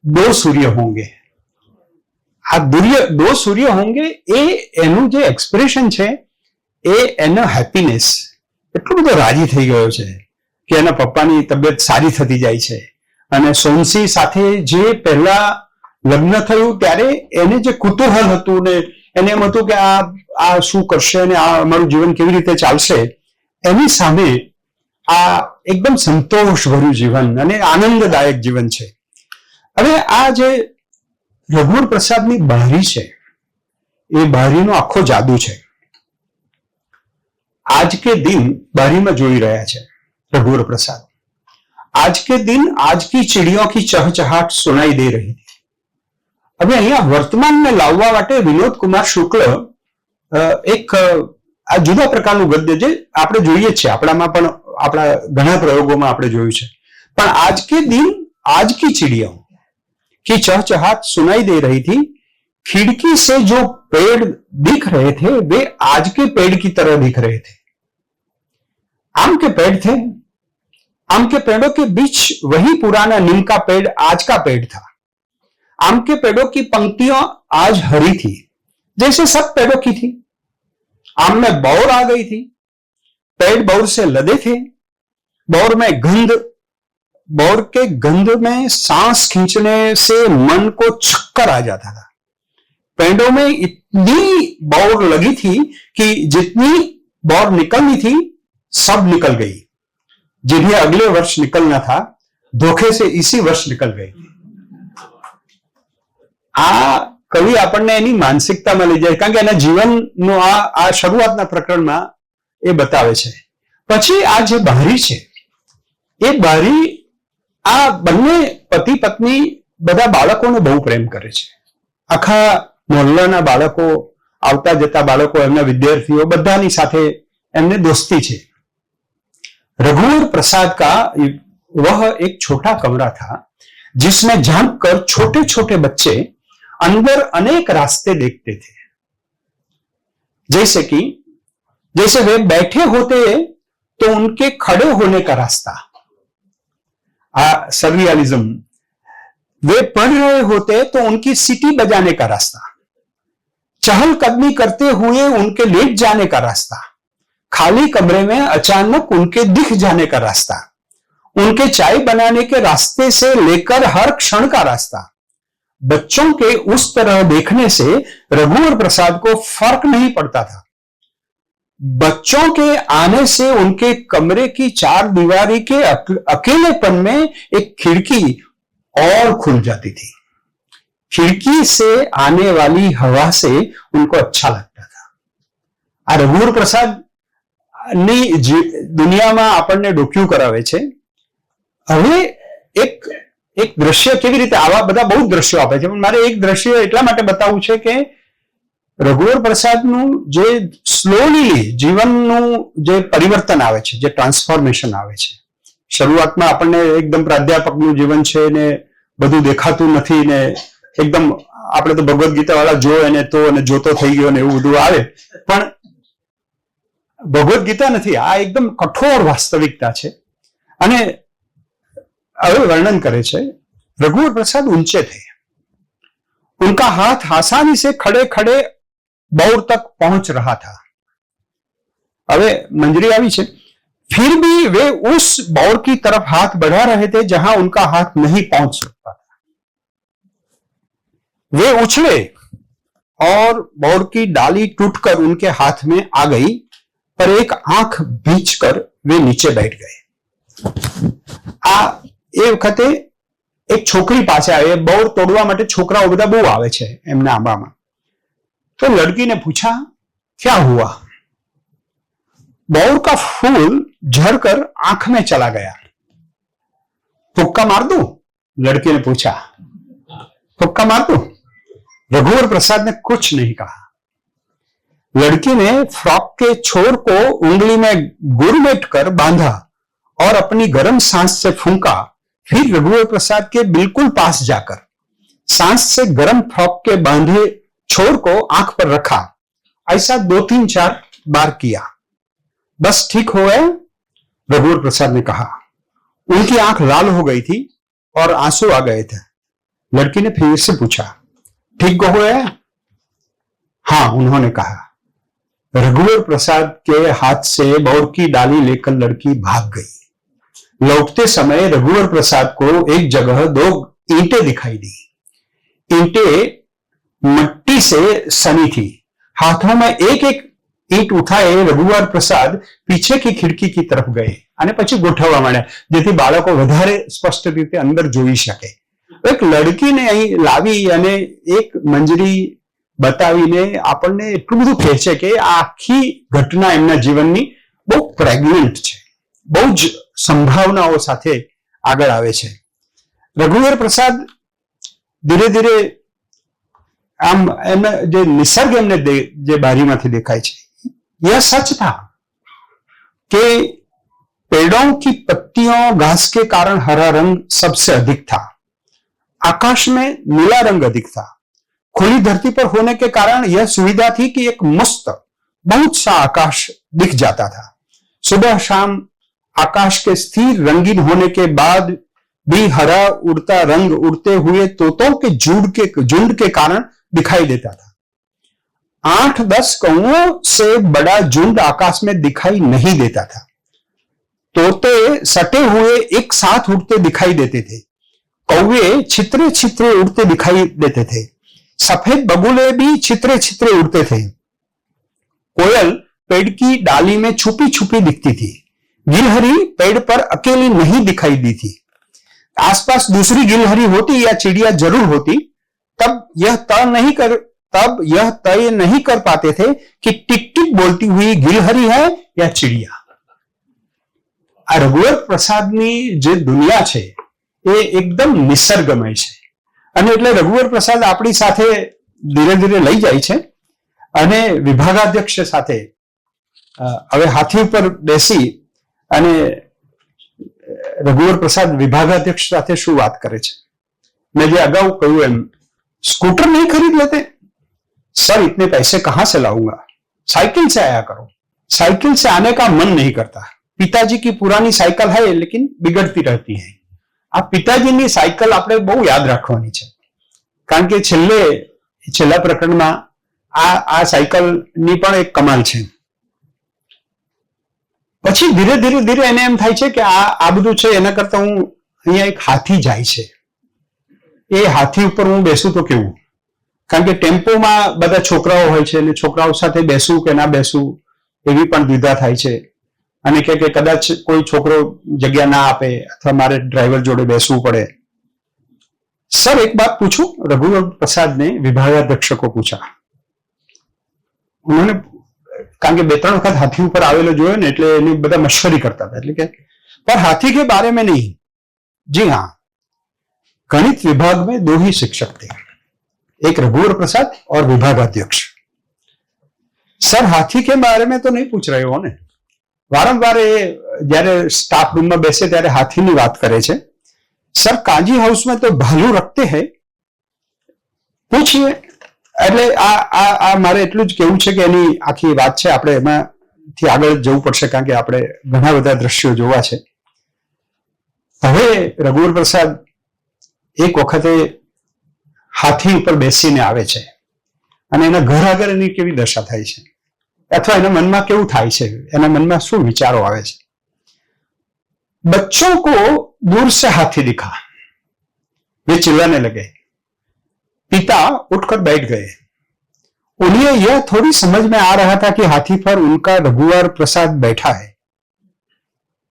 2 सूर्य होंगे. આ 2 સૂર્ય હોંગે એ એનું જે એક્સપ્રેશન છે એ એનો હેપીનેસ, એટલો બધો રાજી થઈ ગયો છે કે એના પપ્પાની તબિયત સારી થતી જાય છે. અને સોમસી સાથે જે પહેલા લગ્ન થયું ત્યારે એને જે કુતૂહલ હતું ને એને એમ હતું કે આ શું કરશે અને આ અમારું જીવન કેવી રીતે ચાલશે, એની સામે આ એકદમ સંતોષભર્યું જીવન અને આનંદદાયક જીવન છે. હવે આ જે રઘુવર પ્રસાદની બારી છે એ બારીનો આખો જાદુ છે. आज के दिन बारी में जोई रहा है रघुवर प्रसाद. आज के दिन आज की चिड़ियों की चहचहाट सुनाई दे रही थी. હવે અહીંયા વર્તમાનને લાવવા માટે વિનોદ કુમાર શુક્લ એક આ જુદા પ્રકારનું ગદ્ય જે આપણે જોઈએ છીએ, આપણામાં પણ આપણા ઘણા પ્રયોગોમાં આપણે જોયું છે. પણ આજ કે દિન आज की चिड़ियों की चहचहाट सुनाई दे रही थी. खिड़की से जो पेड़ दिख रहे थे वे आज के पेड़ की तरह दिख रहे थे. आम के पेड़ थे. आम के पेड़ों के बीच वही पुराना नीम का पेड़ आज का पेड़ था. आम के पेड़ों की पंक्तियां आज हरी थी जैसे सब पेड़ों की थी. आम में बौर आ गई थी. पेड़ बौर से लदे थे. बौर में गंध, बौर के गंध में सांस खींचने से मन को चक्कर आ जाता था. पेड़ों में इतनी बौर लगी थी कि जितनी बौर निकलनी थी सब निकल गई. जिन्हें अगले वर्ष निकलना था धोखे से इसी वर्ष निकल गई. आ कवि આપણને એની માનસિકતામાં લઈ જાય, કારણ કે એના જીવનનો આ શરૂઆતના પ્રકરણમાં એ બતાવે છે. પછી આ જે બારી છે એ બારી આ બંને પતિ પત્ની બધા બાળકોને બહુ પ્રેમ કરે છે. આખા મોહલ્લાના બાળકો, આવતા જતા બાળકો, એમના વિદ્યાર્થીઓ બધાની સાથે એમને દોસ્તી છે. रघुवर प्रसाद का वह एक छोटा कमरा था जिसमें झांककर छोटे छोटे बच्चे अंदर अनेक रास्ते देखते थे. जैसे वे बैठे होते तो उनके खड़े होने का रास्ता, सर्वियलिज्म. वे पढ़ रहे होते तो उनकी सीटी बजाने का रास्ता, चहलकदमी करते हुए उनके लेट जाने का रास्ता, खाली कमरे में अचानक उनके दिख जाने का रास्ता, उनके चाय बनाने के रास्ते से लेकर हर क्षण का रास्ता. बच्चों के उस तरह देखने से रघुवर प्रसाद को फर्क नहीं पड़ता था. बच्चों के आने से उनके कमरे की चार दीवारी के अकेलेपन में एक खिड़की और खुल जाती थी. खिड़की से आने वाली हवा से उनको अच्छा लगता था. आ रघुवर प्रसाद ની દુનિયામાં આપણને ડોક્યુ કરાવે છે. હવે એક દ્રશ્ય કેવી રીતે, આવા બધા બહુ દ્રશ્યો આપે છે, પણ મારે એક દ્રશ્ય એટલા માટે બતાવવું છે કે રઘુવર પ્રસાદનું જે સ્લોલી જીવનનું જે પરિવર્તન આવે છે, જે ટ્રાન્સફોર્મેશન આવે છે. શરૂઆતમાં આપણને એકદમ પ્રાધ્યાપકનું જીવન છે ને બધું દેખાતું નથી ને એકદમ આપણે તો ભગવદ્ ગીતા વાળા જો અને તો અને જોતો થઈ ગયો ને એવું બધું આવે, પણ ભગવદ્ ગીતા નથી, આ એકદમ કઠોર વાસ્તવિકતા છે. અને હવે વર્ણન કરે છે, रघुवर प्रसाद ऊंचे थे. उनका हाथ आसानी से खड़े खड़े बौर तक पहुंच रहा था. હવે મંજરી આવી છે. फिर भी वे उस बौर की तरफ हाथ बढ़ा रहे थे जहां उनका हाथ नहीं पहुंच सकता था. वे उछले और बौर की डाली टूटकर उनके हाथ में आ गई, पर एक आंख भींचकर वे नीचे बैठ गए. આ એ વખતે એક છોકરી પાસે આવે, બૌર તોડવા માટે છોકરાઓ બધા બહુ આવે છે એમના આંબામાં. તો લડકીને પૂછા क्या हुआ? बौर का फूल झड़कर आंख में चला गया. तुक्का मार दूं? लड़की ने पूछा. तुक्का मार दूं? रघुवर प्रसाद ने कुछ नहीं कहा. लड़की ने फ्रॉक के छोर को उंगली में गुरमेट कर बांधा और अपनी गर्म सांस से फूंका. फिर रघुवर प्रसाद के बिल्कुल पास जाकर सांस से गर्म फ्रॉक के बांधे छोर को आंख पर रखा. ऐसा 2-3-4 बार किया. बस ठीक हो गया, रघुवर प्रसाद ने कहा. उनकी आंख लाल हो गई थी और आंसू आ गए थे. लड़की ने फिर से पूछा, ठीक हो गया? हाँ, उन्होंने कहा. रघुवर प्रसाद के हाथ से बौर की डाली लेकर लड़की भाग गई. लौटते समय रघुवर प्रसाद को एक जगह 2 ईंटें दिखाई दी. ईंटें मिट्टी से सनी थी. हाथों में एक एक ईंट उठाए रघुवर प्रसाद पीछे की खिड़की की तरफ गए અને પછી ગોઠવવા માંડ્યા જેથી બાળકો વધારે સ્પષ્ટ રીતે અંદર જોઈ શકે. એક લડકીને અહીં લાવી અને એક મંજરી બતાવીને આપણને એટલું બધું કહે છે કે આ આખી ઘટના એમના જીવનની બહુ પ્રેગ્નન્ટ છે, બહુ જ સંભાવનાઓ સાથે આગળ આવે છે. રઘુવીર પ્રસાદ ધીરે ધીરે આમ એમને જે નિસર્ગ એમને જે બારીમાંથી દેખાય છે, यह सच था कि पेड़ों की पत्तियों घास के कारण हरा रंग सबसे अधिक था, आकाश में नीला रंग अधिक था. खुली धरती पर होने के कारण यह सुविधा थी कि एक मस्त बहुत सा आकाश दिख जाता था. सुबह शाम आकाश के स्थिर रंगीन होने के बाद भी हरा उड़ता रंग उड़ते हुए तोतों के झुंड के कारण दिखाई देता था. 8-10 कौओं से बड़ा झुंड आकाश में दिखाई नहीं देता था. तोते सटे हुए एक साथ उड़ते दिखाई देते थे. कौवे छितरे छितरे उड़ते दिखाई देते थे. सफेद बगुले भी छितरे छितरे उड़ते थे. कोयल पेड़ की डाली में छुपी छुपी दिखती थी. गिलहरी पेड़ पर अकेली नहीं दिखाई दी थी. आसपास दूसरी गिलहरी होती या चिड़िया जरूर होती, तब यह तय नहीं कर पाते थे कि टिक टिक बोलती हुई गिलहरी है या चिड़िया. આ રઘુવીર પ્રસાદની જે દુનિયા છે એ એકદમ નિસર્ગમય છે, અને એટલે રઘુવીર પ્રસાદ આપણી સાથે ધીરે ધીરે લઈ જાય છે અને વિભાગાધ્યક્ષ સાથે હવે હાથી ઉપર બેસી અને રઘુવીર પ્રસાદ વિભાગાધ્યક્ષ સાથે શું વાત કરે છે. મેં જે અગાઉ કહ્યું એમ, स्कूटर नहीं खरीद लेते? सर इतने पैसे कहां से लाऊंगा, साइकिल से आया करो. साइकिल से आने का मन नहीं करता. पिताजी की पुरानी साइकिल है लेकिन बिगड़ती रहती है. આ પિતાજીની સાયકલ આપણે બહુ યાદ રાખવાની છે, કારણ કે છેલ્લા પ્રકરણમાં આ સાયકલની પણ એક કમાલ છે. પછી ધીરે ધીરે ધીરે એને એમ થાય છે કે આ બધું છે એના કરતા હું અહીંયા એક હાથી જાય છે, એ હાથી ઉપર હું બેસું તો કેવું, કારણ કે ટેમ્પોમાં બધા છોકરાઓ હોય છે અને છોકરાઓ સાથે બેસવું કે ના બેસવું એવી પણ દ્વિધા થાય છે, અને કે કદાચ કોઈ છોકરો જગ્યા ના આપે અથવા મારે ડ્રાઈવર જોડે બેસવું પડે. सर एक बात पूछूं, रघुवीर प्रसाद ने विभागाध्यक्ष को पूछा. उन्होंने કારણ કે 2-3 વખત હાથી ઉપર આવેલો જોયો ને એટલે એની બધા મશ્વરી કરતા હતા, એટલે કે पर हाथी के बारे में नहीं. जी हाँ, गणित विभाग में 2 ही शिक्षक थे, एक रघुवीर प्रसाद और विभागाध्यक्ष. सर हाथी के बारे में तो नहीं पूछ रहे हो ने? वारंवार जયારે स्टाफ रूम में बेसे ત્યારે હાથીની વાત કરે છે. सर काजी हाउस में तो भालू रखते हैं, पूछिए. એટલે આ મારે એટલું જ કહેવું છે કે એની આખી વાત છે, આપણે એમાંથી આગળ જવું પડશે કારણ કે આપણે ઘણા બધા દ્રશ્યો જોવા છે. હવે રઘુવીર પ્રસાદ એક વખતે હાથી ઉપર બેસીને આવે છે અને એના ઘર આગળ એની કેવી દશા થાય છે અથવા એના મનમાં કેવું થાય છે, એના મનમાં શું વિચારો આવે છે. बच्चों को दूर से हाथी दिखा, वे चिल्लाने लगे. पिता उठकर बैठ गए. उन्हें यह थोड़ी समझ में आ रहा था कि हाथी पर उनका रघुवीर प्रसाद बैठा है.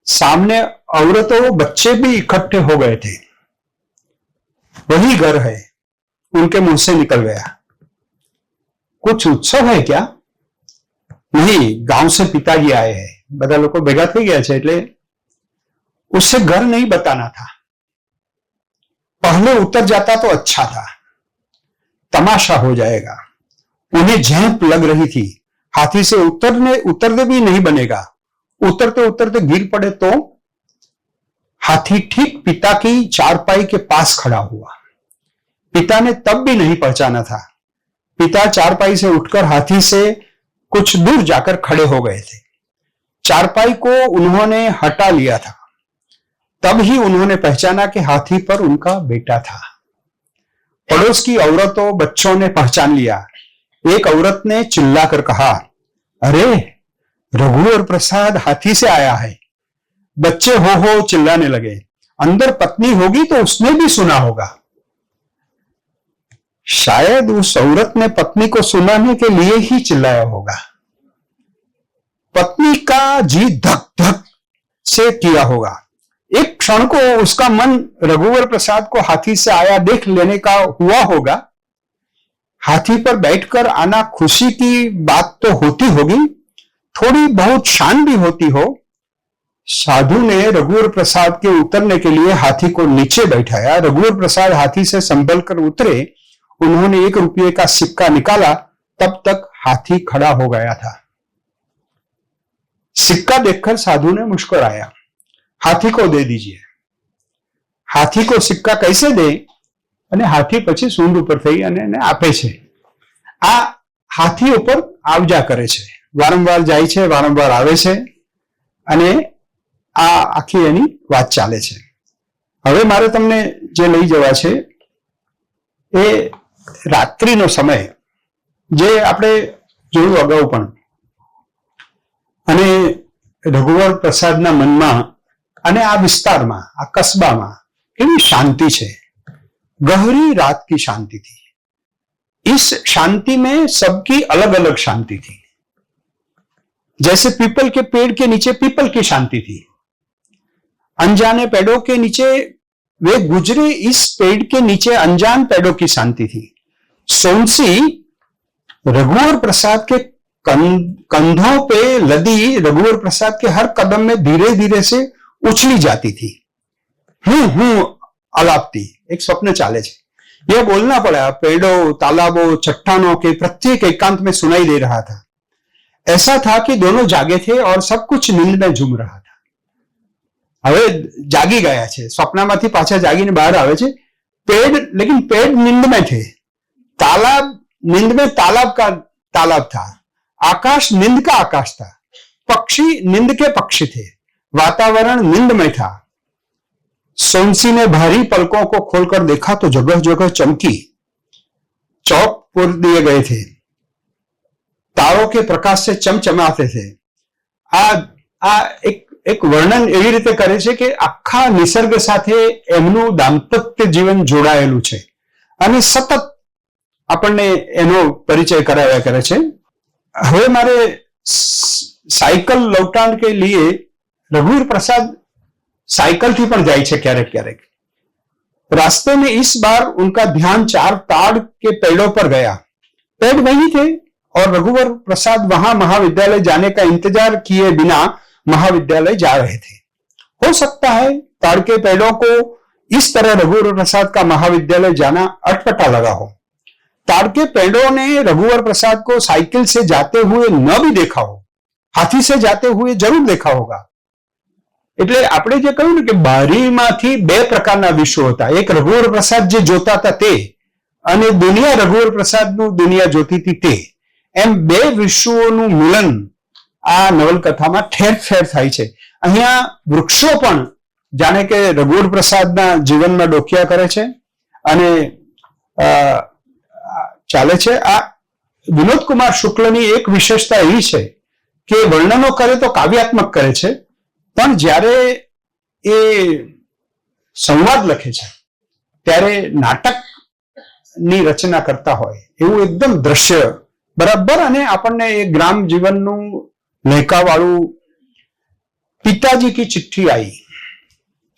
सामने औरतों बच्चे भी इकट्ठे हो गए थे. वही घर है, उनके मुंह से निकल गया. कुछ उत्सव है क्या? नहीं, गांव से पिताजी आए हैं. બધા લોકો ભેગા થઈ ગયા છે એટલે उससे घर नहीं बताना था. पहले उतर जाता तो अच्छा था, तमाशा हो जाएगा. उन्हें झेप लग रही थी. हाथी से उतरने भी नहीं बनेगा. उतरते उतरते गिर पड़े तो. हाथी ठीक पिता की चारपाई के पास खड़ा हुआ. पिता ने तब भी नहीं पहचाना था. पिता चारपाई से उठकर हाथी से कुछ दूर जाकर खड़े हो गए थे. चारपाई को उन्होंने हटा लिया था. तब ही उन्होंने पहचाना कि हाथी पर उनका बेटा था. पड़ोस की औरतों बच्चों ने पहचान लिया. एक औरत ने चिल्लाकर कहा, अरे रघुवीर प्रसाद हाथी से आया है. बच्चे हो चिल्लाने लगे. अंदर पत्नी होगी तो उसने भी सुना होगा. शायद उस औरत ने पत्नी को सुनाने के लिए ही चिल्लाया होगा. पत्नी का जी धक धक से किया होगा. एक क्षण को उसका मन रघुवीर प्रसाद को हाथी से आया देख लेने का हुआ होगा. हाथी पर बैठकर आना खुशी की बात तो होती होगी, थोड़ी बहुत शान भी होती हो। साधु ने रघुवर प्रसाद के उतरने के लिए हाथी को नीचे बैठाया। रघुवर प्रसाद हाथी से संभल कर उतरे। उन्होंने 1 रुपये का सिक्का निकाला, तब तक हाथी खड़ा हो गया था। सिक्का देखकर साधु ने मुस्कुराया। हाथी को दे दीजिए। हाथी को सिक्का कैसे दे? અને હાથી પછી સૂંઢ ઉપર થઈ અને એને આપે છે। આ હાથી ઉપર આવજા કરે છે, વારંવાર જાય છે, વારંવાર આવે છે, અને આ આખી એની વાત ચાલે છે। હવે મારે તમને જે લઈ જવા છે એ રાત્રિનો સમય, જે આપણે જોયું અગાઉ પણ, અને રઘુવર પ્રસાદના મનમાં અને આ વિસ્તારમાં, આ કસ્બામાં કેવી શાંતિ છે। गहरी रात की शांति थी। इस शांति में सबकी अलग अलग शांति थी। जैसे पीपल के पेड़ के नीचे पीपल की शांति थी, अनजाने पेड़ों के नीचे वे गुजरे, इस पेड़ के नीचे अनजान पेड़ों की शांति थी। सोनसी रघुवर प्रसाद के कंधों पे लदी रघुवर प्रसाद के हर कदम में धीरे धीरे से उछली जाती थी। हूं अलापती एक स्वप्न चाले छे। यह बोलना पड़ा, पेड़ों, तालाबों, चट्टानों के प्रत्येक एकांत में सुनाई दे रहा था। ऐसा था कि दोनों जागे थे और सब कुछ नींद में झूम रहा था। હવે જાગી ગયા છે, સ્વપ્નમાંથી પાછા જાગીને બહાર આવે છે। पेड़, लेकिन पेड़ नींद में थे, तालाब नींद में तालाब का तालाब था, आकाश नींद का आकाश था, पक्षी नींद के पक्षी थे, वातावरण नींद में था। सोनसी ने भारी पलकों को खोलकर देखा तो जगह जगह चमकी चौक पुर दिए गए थे, तारों के प्रकाश से चमचमाते थे। आ एक વર્ણન એવી રીતે કરે છે કે આખા નિસર્ગ સાથે એમનું દાંપત્ય જીવન જોડાયેલું છે અને સતત આપણને એનો પરિચય કરાવ્યા કરે છે। હવે મારે સાયકલ લौटान के लिए रघुवर प्रसाद साइकिल थी पण जाए छे क्यारेक क्यारेक। रास्ते में इस बार उनका ध्यान 4 ताड़ के पेड़ों पर गया। पेड़ वही थे और रघुवर प्रसाद वहां महाविद्यालय जाने का इंतजार किए बिना महाविद्यालय जा रहे थे। हो सकता है ताड़ के पेड़ों को इस तरह रघुवर प्रसाद का महाविद्यालय जाना अटपटा लगा हो। ताड़ के पेड़ों ने रघुवर प्रसाद को साइकिल से जाते हुए न भी देखा हो, हाथी से जाते हुए जरूर देखा होगा। એટલે આપણે જે કહ્યું ને કે બારીમાંથી 2 પ્રકારના વિશ્વો હતા, એક રઘુવર પ્રસાદ જે જોતા હતા તે, અને દુનિયા રઘુવર પ્રસાદનું દુનિયા જોતી હતી તે, એમ 2 વિશ્વોનું મિલન આ નવલકથામાં ઠેર ઠેર થાય છે। અહીંયા વૃક્ષો પણ જાણે કે રઘુવર પ્રસાદના જીવનમાં ડોકિયા કરે છે અને ચાલે છે। આ વિનોદ કુમાર શુક્લની એક વિશેષતા એવી છે કે વર્ણનો કરે તો કાવ્યાત્મક કરે છે, પણ જ્યારે એ સંવાદ લખે છે ત્યારે નાટકની રચના કરતા હોય એવું એકદમ દ્રશ્ય બરાબર, અને આપણને એ ગ્રામ જીવનનું લહેકાવાળું। पिताजी की चिट्ठी आई।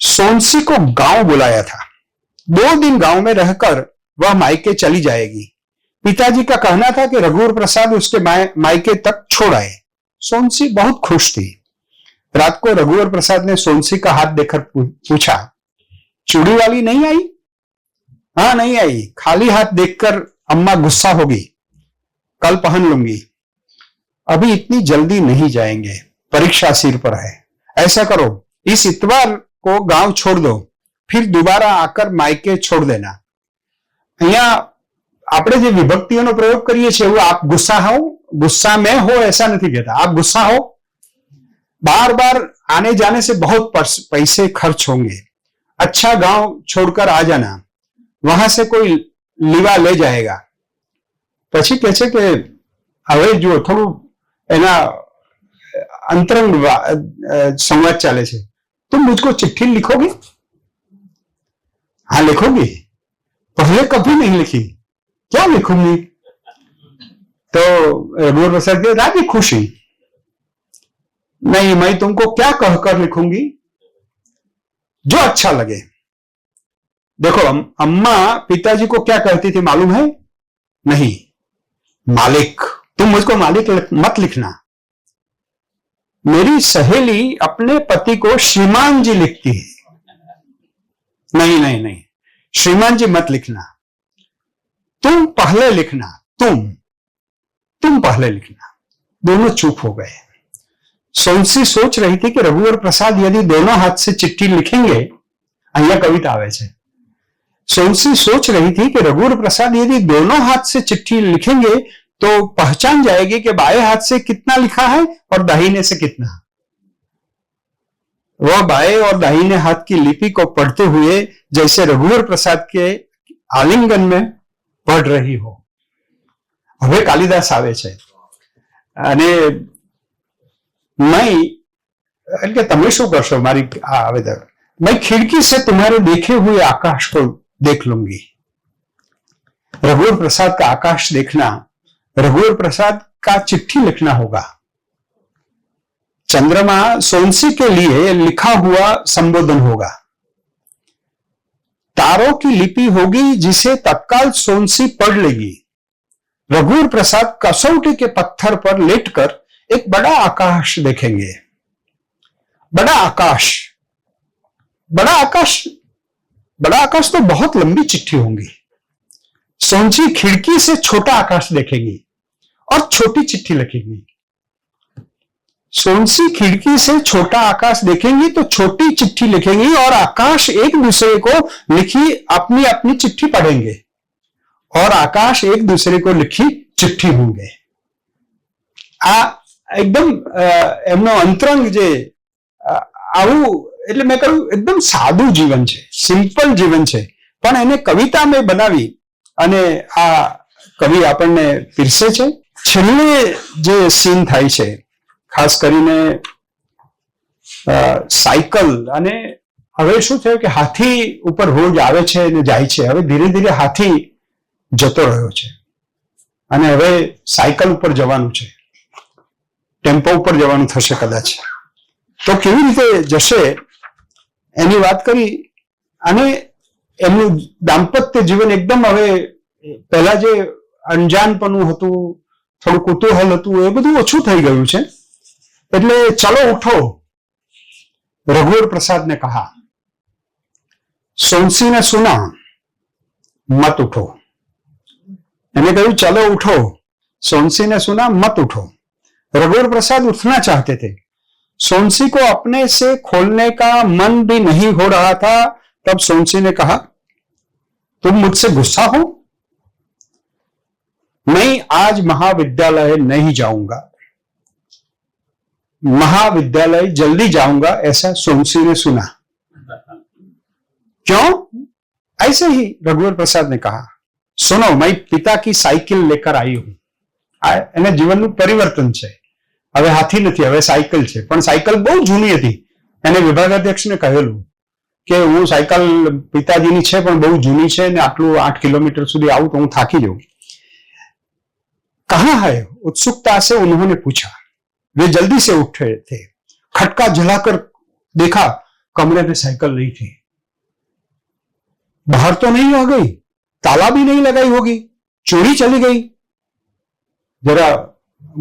सोनसी को गांव बुलाया था। 2 दिन गांव में रहकर वह मायके चली जाएगी। पिताजी का कहना था कि रघुवर प्रसाद उसके मायके तक छोड़ आए। सोनसी बहुत खुश थी। रात को रघुवर प्रसाद ने सोनसी का हाथ देखकर पूछा, चूड़ी वाली नहीं आई? हाँ, नहीं आई। खाली हाथ देखकर अम्मा गुस्सा होगी, कल पहन लूंगी। अभी इतनी जल्दी नहीं जाएंगे, परीक्षा सिर पर है। ऐसा करो, इस इतवार को गांव छोड़ दो, फिर दोबारा आकर मायके छोड़ देना। અહીંયા આપણે જે વિભક્તિઓનો પ્રયોગ કરીએ છીએ એવું, आप गुस्सा हो, गुस्सा में हो ऐसा नहीं कहता, आप गुस्सा हो। बार बार आने जाने से बहुत पैसे खर्च होंगे। अच्छा गांव छोड़कर आ जाना, वहां से कोई લીવા ले जाएगा। પછી કહે છે કે હવે જો થોડું એના अंतरंग संवाद चाले છે। तुम मुझको चिट्ठी लिखोगे? हाँ लिखोगी, पहले कभी नहीं लिखी, क्या लिखूंगी? तो रघुवर प्रसाद के राजी खुशी, नहीं मैं तुमको क्या कहकर लिखूंगी, जो अच्छा लगे। देखो अम्मा पिताजी को क्या कहती थी मालूम है? नहीं, मालिक। तुम मुझको मालिक मत लिखना। मेरी सहेली अपने पति को श्रीमान जी लिखती है। नहीं नहीं नहीं, श्रीमान जी मत लिखना, तुम पहले लिखना, तुम पहले लिखना। दोनों चुप हो गए। सोनसी सोच रही थी कि रघुवर प्रसाद यदि दोनों हाथ से चिट्ठी लिखेंगे, અહીંયા કવિતા આવે છે, सोनसी सोच रही थी कि रघुवर प्रसाद यदि दोनों हाथ से चिट्ठी लिखेंगे तो पहचान जाएगी कि बाएं हाथ से कितना लिखा है और दाहिने से कितना। वह बाएं और दाहिने हाथ की लिपि को पढ़ते हुए जैसे रघुवर प्रसाद के आलिंगन में पढ़ रही हो। હવે કાલિદાસ આવે છે અને તમે શું કરશો મારી આ આવેદન, मैं खिड़की से तुम्हारे देखे हुए आकाश को देख लूंगी। रघुवर प्रसाद का आकाश देखना, रघुवर प्रसाद का चिट्ठी लिखना होगा। चंद्रमा सोनसी के लिए लिखा हुआ संबोधन होगा। तारों की लिपि होगी जिसे तत्काल सोनसी पढ़ लेगी। रघुवर प्रसाद कसौटी के पत्थर पर लेटकर एक बड़ा आकाश देखेंगे। बड़ा आकाश, बड़ा आकाश, बड़ा आकाश तो बहुत लंबी चिट्ठी होंगी। सोनसी खिड़की से छोटा आकाश देखेगी और छोटी चिट्ठी लिखेगी। सोनसी खिड़की से छोटा आकाश देखेंगी तो छोटी चिट्ठी लिखेंगी और आकाश एक दूसरे को लिखी अपनी अपनी चिट्ठी पढ़ेंगे और आकाश एक दूसरे को लिखी चिट्ठी होंगे। आ एकदम એમનો અંતરંગ જે આવું, એટલે મેં કહ્યું એકદમ સાદું જીવન છે, સિમ્પલ જીવન છે, પણ એને કવિતામાં બનાવી અને આ કવિ આપણને પીરસે છે। છેલ્લે જે સીન થાય છે, ખાસ કરીને સાયકલ, અને હવે શું થયું કે હાથી ઉપર રોજ આવે છે અને જાય છે। હવે ધીરે ધીરે હાથી જતો રહ્યો છે અને હવે સાયકલ ઉપર જવાનું છે, ટેમ્પો ઉપર જવાનું થશે કદાચ। તો કેવી રીતે જશે એની વાત કરી અને એમનું દાંપત્ય જીવન એકદમ હવે પહેલા જે અંજાનપણું હતું, થોડું કુતૂહલ હતું, એ બધું ઓછું થઈ ગયું છે। એટલે ચલો ઉઠો, रघुवर प्रसाद ने कहा। सोनसी ने सुना, मत उठो। मैंने कहा चलो उठो। सोनसी ने सुना, मत उठो। रघुवर प्रसाद उठना चाहते थे। सोनसी को अपने से खोलने का मन भी नहीं हो रहा था। तब सोनसी ने कहा, तुम मुझसे गुस्सा हो? मैं आज महाविद्यालय नहीं जाऊंगा, महाविद्यालय जल्दी जाऊंगा, ऐसा सोनसी ने सुना। क्यों? ऐसे ही रघुवर प्रसाद ने कहा। सुनो, मैं पिता की साइकिल लेकर आई हूं। एना जीवनનું પરિવર્તન છે। હવે હાથી નથી, હવે સાયકલ છે, પણ સાયકલ બહુ જૂની હતી। એને વિભાગાધ્યક્ષને કહેલું કે હું સાયકલ પિતાજીની છે પણ બહુ જૂની છે ને આટલું 8 કિલોમીટર સુધી આવું તો હું થાકી જાઉં। कहां है? उत्सुकता से उन्होंने पूछा। वे जल्दी से उठे थे। खटका जलाकर देखा, कमरे में साइकिल नहीं थी। बाहर तो नहीं आ गई, ताला भी नहीं लगाई होगी, चोरी चली गई। जरा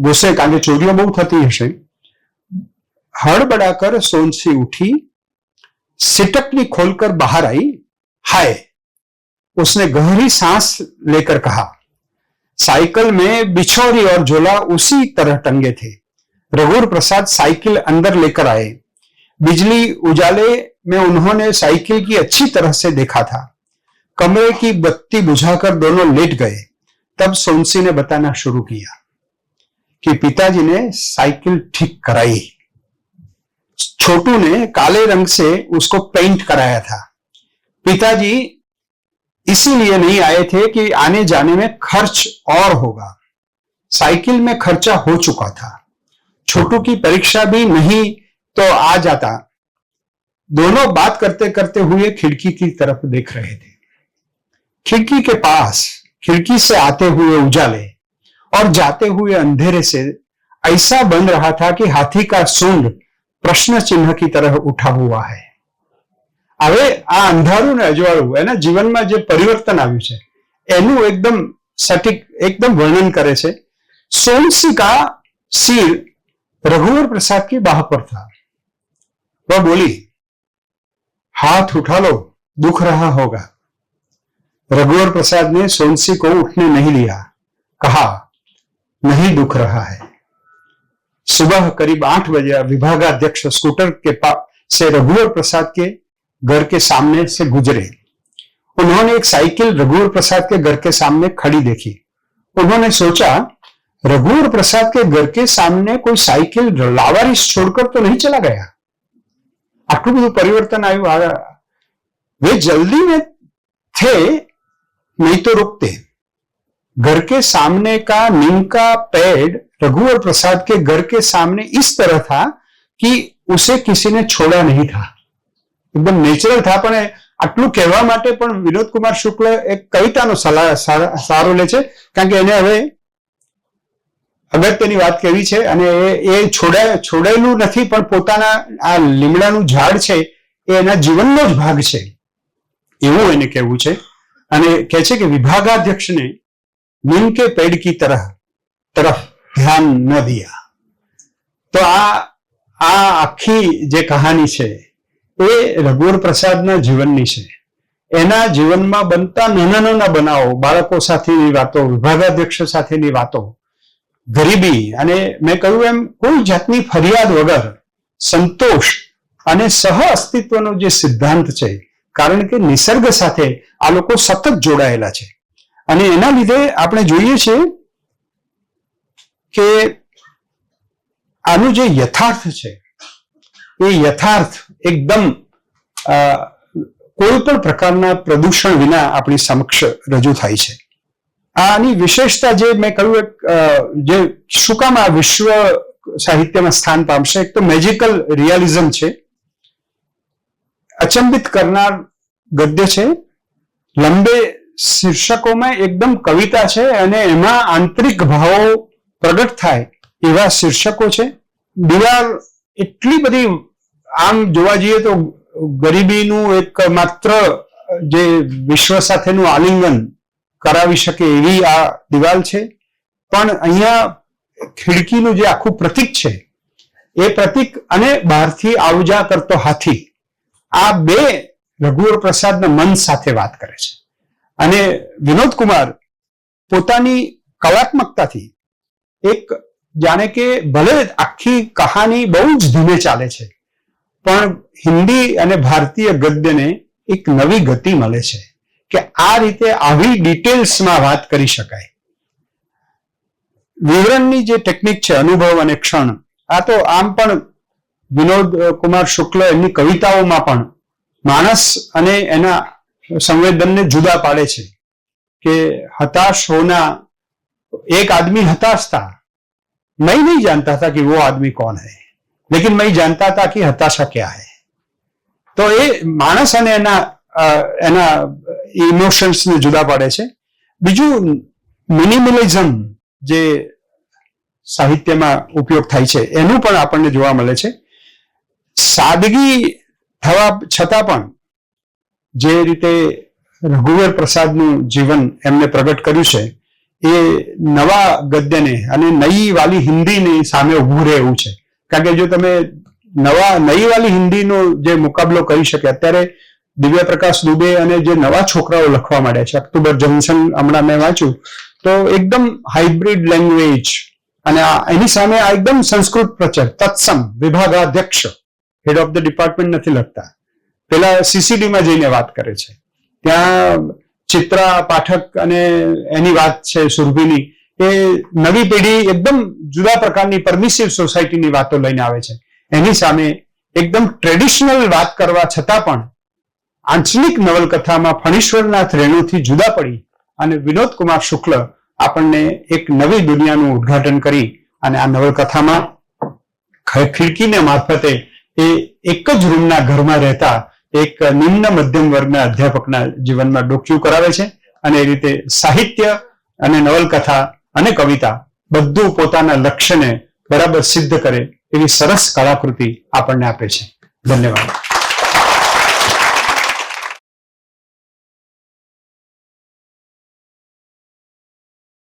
गुस्से, कारण के चोरियों बहुत थती हशे। हड़बड़ाकर सोनसी उठी, सिटकनी खोलकर बाहर आई। हाय, उसने गहरी सांस लेकर कहा। साइकिल में बिछौरी और झोला उसी तरह टंगे थे। रघुवर प्रसाद साइकिल अंदर लेकर आए। बिजली उजाले में उन्होंने साइकिल की अच्छी तरह से देखा था। कमरे की बत्ती बुझाकर दोनों लेट गए। तब सोनसी ने बताना शुरू किया कि पिताजी ने साइकिल ठीक कराई। छोटू ने काले रंग से उसको पेंट कराया था। पिताजी इसीलिए नहीं आए थे कि आने जाने में खर्च और होगा। साइकिल में खर्चा हो चुका था। छोटू की परीक्षा भी नहीं तो आ जाता। दोनों बात करते करते हुए खिड़की की तरफ देख रहे थे। खिड़की के पास, खिड़की से आते हुए उजाले और जाते हुए अंधेरे से ऐसा बन रहा था कि हाथी का सूंड प्रश्न चिन्ह की तरह उठा हुआ है। હવે આ અંધારું ને અજવાળું એના જીવનમાં જે પરિવર્તન આવ્યું છે એનું એકદમ सटीक एकदम वर्णन करे छे। सोमसी का सिर रघुवर प्रसाद की बाह पर था। वह बोली, हाथ उठा लो, दुख रहा होगा। रघुवर प्रसाद ने सोमसी को उठने नहीं लिया, कहा, नहीं दुख रहा है। सुबह करीब 8 बजे विभागाध्यक्ष स्कूटर के पास से रघुवर प्रसाद के घर के सामने से गुजरे। उन्होंने एक साइकिल रघुवर प्रसाद के घर के सामने खड़ी देखी। उन्होंने सोचा, रघुवर प्रसाद के घर के सामने कोई साइकिल लावारिस छोड़कर तो नहीं चला गया। आटलू बधुं परिवर्तन आव्युं। वे जल्दी में थे, नहीं तो रुकते। घर के सामने का नीम का पेड़ रघुवर प्रसाद के घर के सामने इस तरह था कि उसे किसी ने छोड़ा नहीं था, एकदम नेचरल था। पण आटलू कहेवा माटे पण विनोद कुमार शुक्ल एक कवितानो सहारो ले छे, कारण के एने हवे अगत्यनी वात कहेवी छे अने ए छोड़ेलू नथी, पण पोताना आ લીમડાનું ઝાડ છે એ એના જીવનનો જ ભાગ છે એવું એને કહેવું છે। અને કહે છે કે વિભાગાધ્યક્ષને नीम के पेड़ की तरफ ध्यान न दिया। तो आ आखी जे कहानी छे ए रघुवर प्रसादना जीवननी छे। एना जीवनमा बनता नाना नाना बनावो, बाळको साथेनी वातो, विभागाध्यक्ष साथेनी वातो, गरीबी अने मैं कहूं एम कोई जातनी फरियाद वगर संतोष अने सह अस्तित्वनो जे सिद्धांत छे, कारण के निसर्ग साथे आ लोको सतत जोडाયેલા છે। અને એના લીધે આપણે જોઈએ છે કે આનું જે યથાર્થ છે એ યથાર્થ એકદમ કોઈ પણ પ્રકારના પ્રદૂષણ વિના આપણી સમક્ષ રજૂ થાય છે। આની વિશેષતા જે મેં કહ્યું, જે શું કામ આ વિશ્વ સાહિત્યમાં સ્થાન પામશે, એક તો મેજિકલ રિયાલિઝમ છે, અચંબિત કરનાર ગદ્ય છે, લંબે शीर्षकों एकदम कविता है अने एमां आंतरिक भावों प्रगट थाय एवा शीर्षकों छे। दीवार एटली बधी आम जोवा जईए तो गरीबीनुं एक मात्र जे विश्व साथेनुं आलिंगन करावी शके एवी आ दीवाल छे। पण अहींया खिड़कीनुं जे आखुं प्रतीक छे ए प्रतीक अने बहारथी आवजा करतो हाथी, आ बे रघुवर प्रसादना मन साथे वात करे छे। અને વિનોદ કુમાર પોતાની કલાત્મકતાથી એક જાણે કે ભલે આખી કહાની બહુ જ ધીમે ચાલે છે, પણ હિન્દી અને ભારતીય ગદ્યને એક નવી ગતિ મળે છે કે આ રીતે આવી ડિટેલ્સમાં વાત કરી શકાય। વિવરણની જે ટેકનિક છે, અનુભવ અને ક્ષણ, આ તો આમ પણ વિનોદ કુમાર શુક્લ એમની કવિતાઓમાં પણ માણસ અને એના संवेदन ने जुदा पाड़े छे कि हताश होना, एक आदमी हताश था, मैं नहीं जानता था कि वो आदमी कौन है, लेकिन मैं जानता था कि हताशा क्या है। तो ये मानस अने एना इमोशंस ने जुदा पाड़े छे। बीजू मिनिमलिज्म जे साहित्य में उपयोग थाय छे एनुं पण आपणने जोवा मळे छे। सादगी थवा छतां पण जे रीते रघुवर प्रसादનું જીવન એમને પ્રગટ કર્યું છે એ નવા ગદ્યને અને નઈ વાલી હિન્દીની સામે ઊભું રહે એવું છે। કારણ કે જો તમે નઈ વાલી હિન્દીનો જે મુકાબલો કરી શકે, અત્યારે દિવ્ય પ્રકાશ દુબે અને જે નવા છોકરાઓ લખવા માંડ્યા છે, અક્ટોબર જંકશન હમણાં મેં વાંચ્યું તો એકદમ હાઇબ્રિડ લેંગ્વેજ અને એની સામે આ એકદમ સંસ્કૃત પ્રચર, તત્સમ, વિભાગાધ્યક્ષ, હેડ ઓફ ધ ડિપાર્ટમેન્ટ નથી લખતા, પેલા સીસીડી માં જઈને વાત કરે છે। ત્યાં ચિત્રા પાઠક અને એની વાત છે સુરભીની, એ નવી પેઢી એકદમ જુદા પ્રકારની પરમિસિવ સોસાયટીની વાતો લઈને આવે છે। એની સામે એકદમ ટ્રેડિશનલ વાત કરવા છતાં પણ આંચલિક નવલકથામાં ફણીશ્વરનાથ રેણુથી જુદા પડી અને વિનોદ કુમાર શુક્લ આપણને એક નવી દુનિયાનું ઉદ્ઘાટન કરી અને આ નવલકથામાં ખિડકીને મારફતે એ એક જ રૂમના ઘરમાં રહેતા એક નિમ્ન મધ્યમ વર્ગના અધ્યાપકના જીવનમાં ડોક્યું કરાવે છે અને એ રીતે સાહિત્ય અને નવલકથા અને કવિતા બધું પોતાના લક્ષ્યને બરાબર સિદ્ધ કરે એવી સરસ કળાકૃતિ આપણને આપે છે। ધન્યવાદ।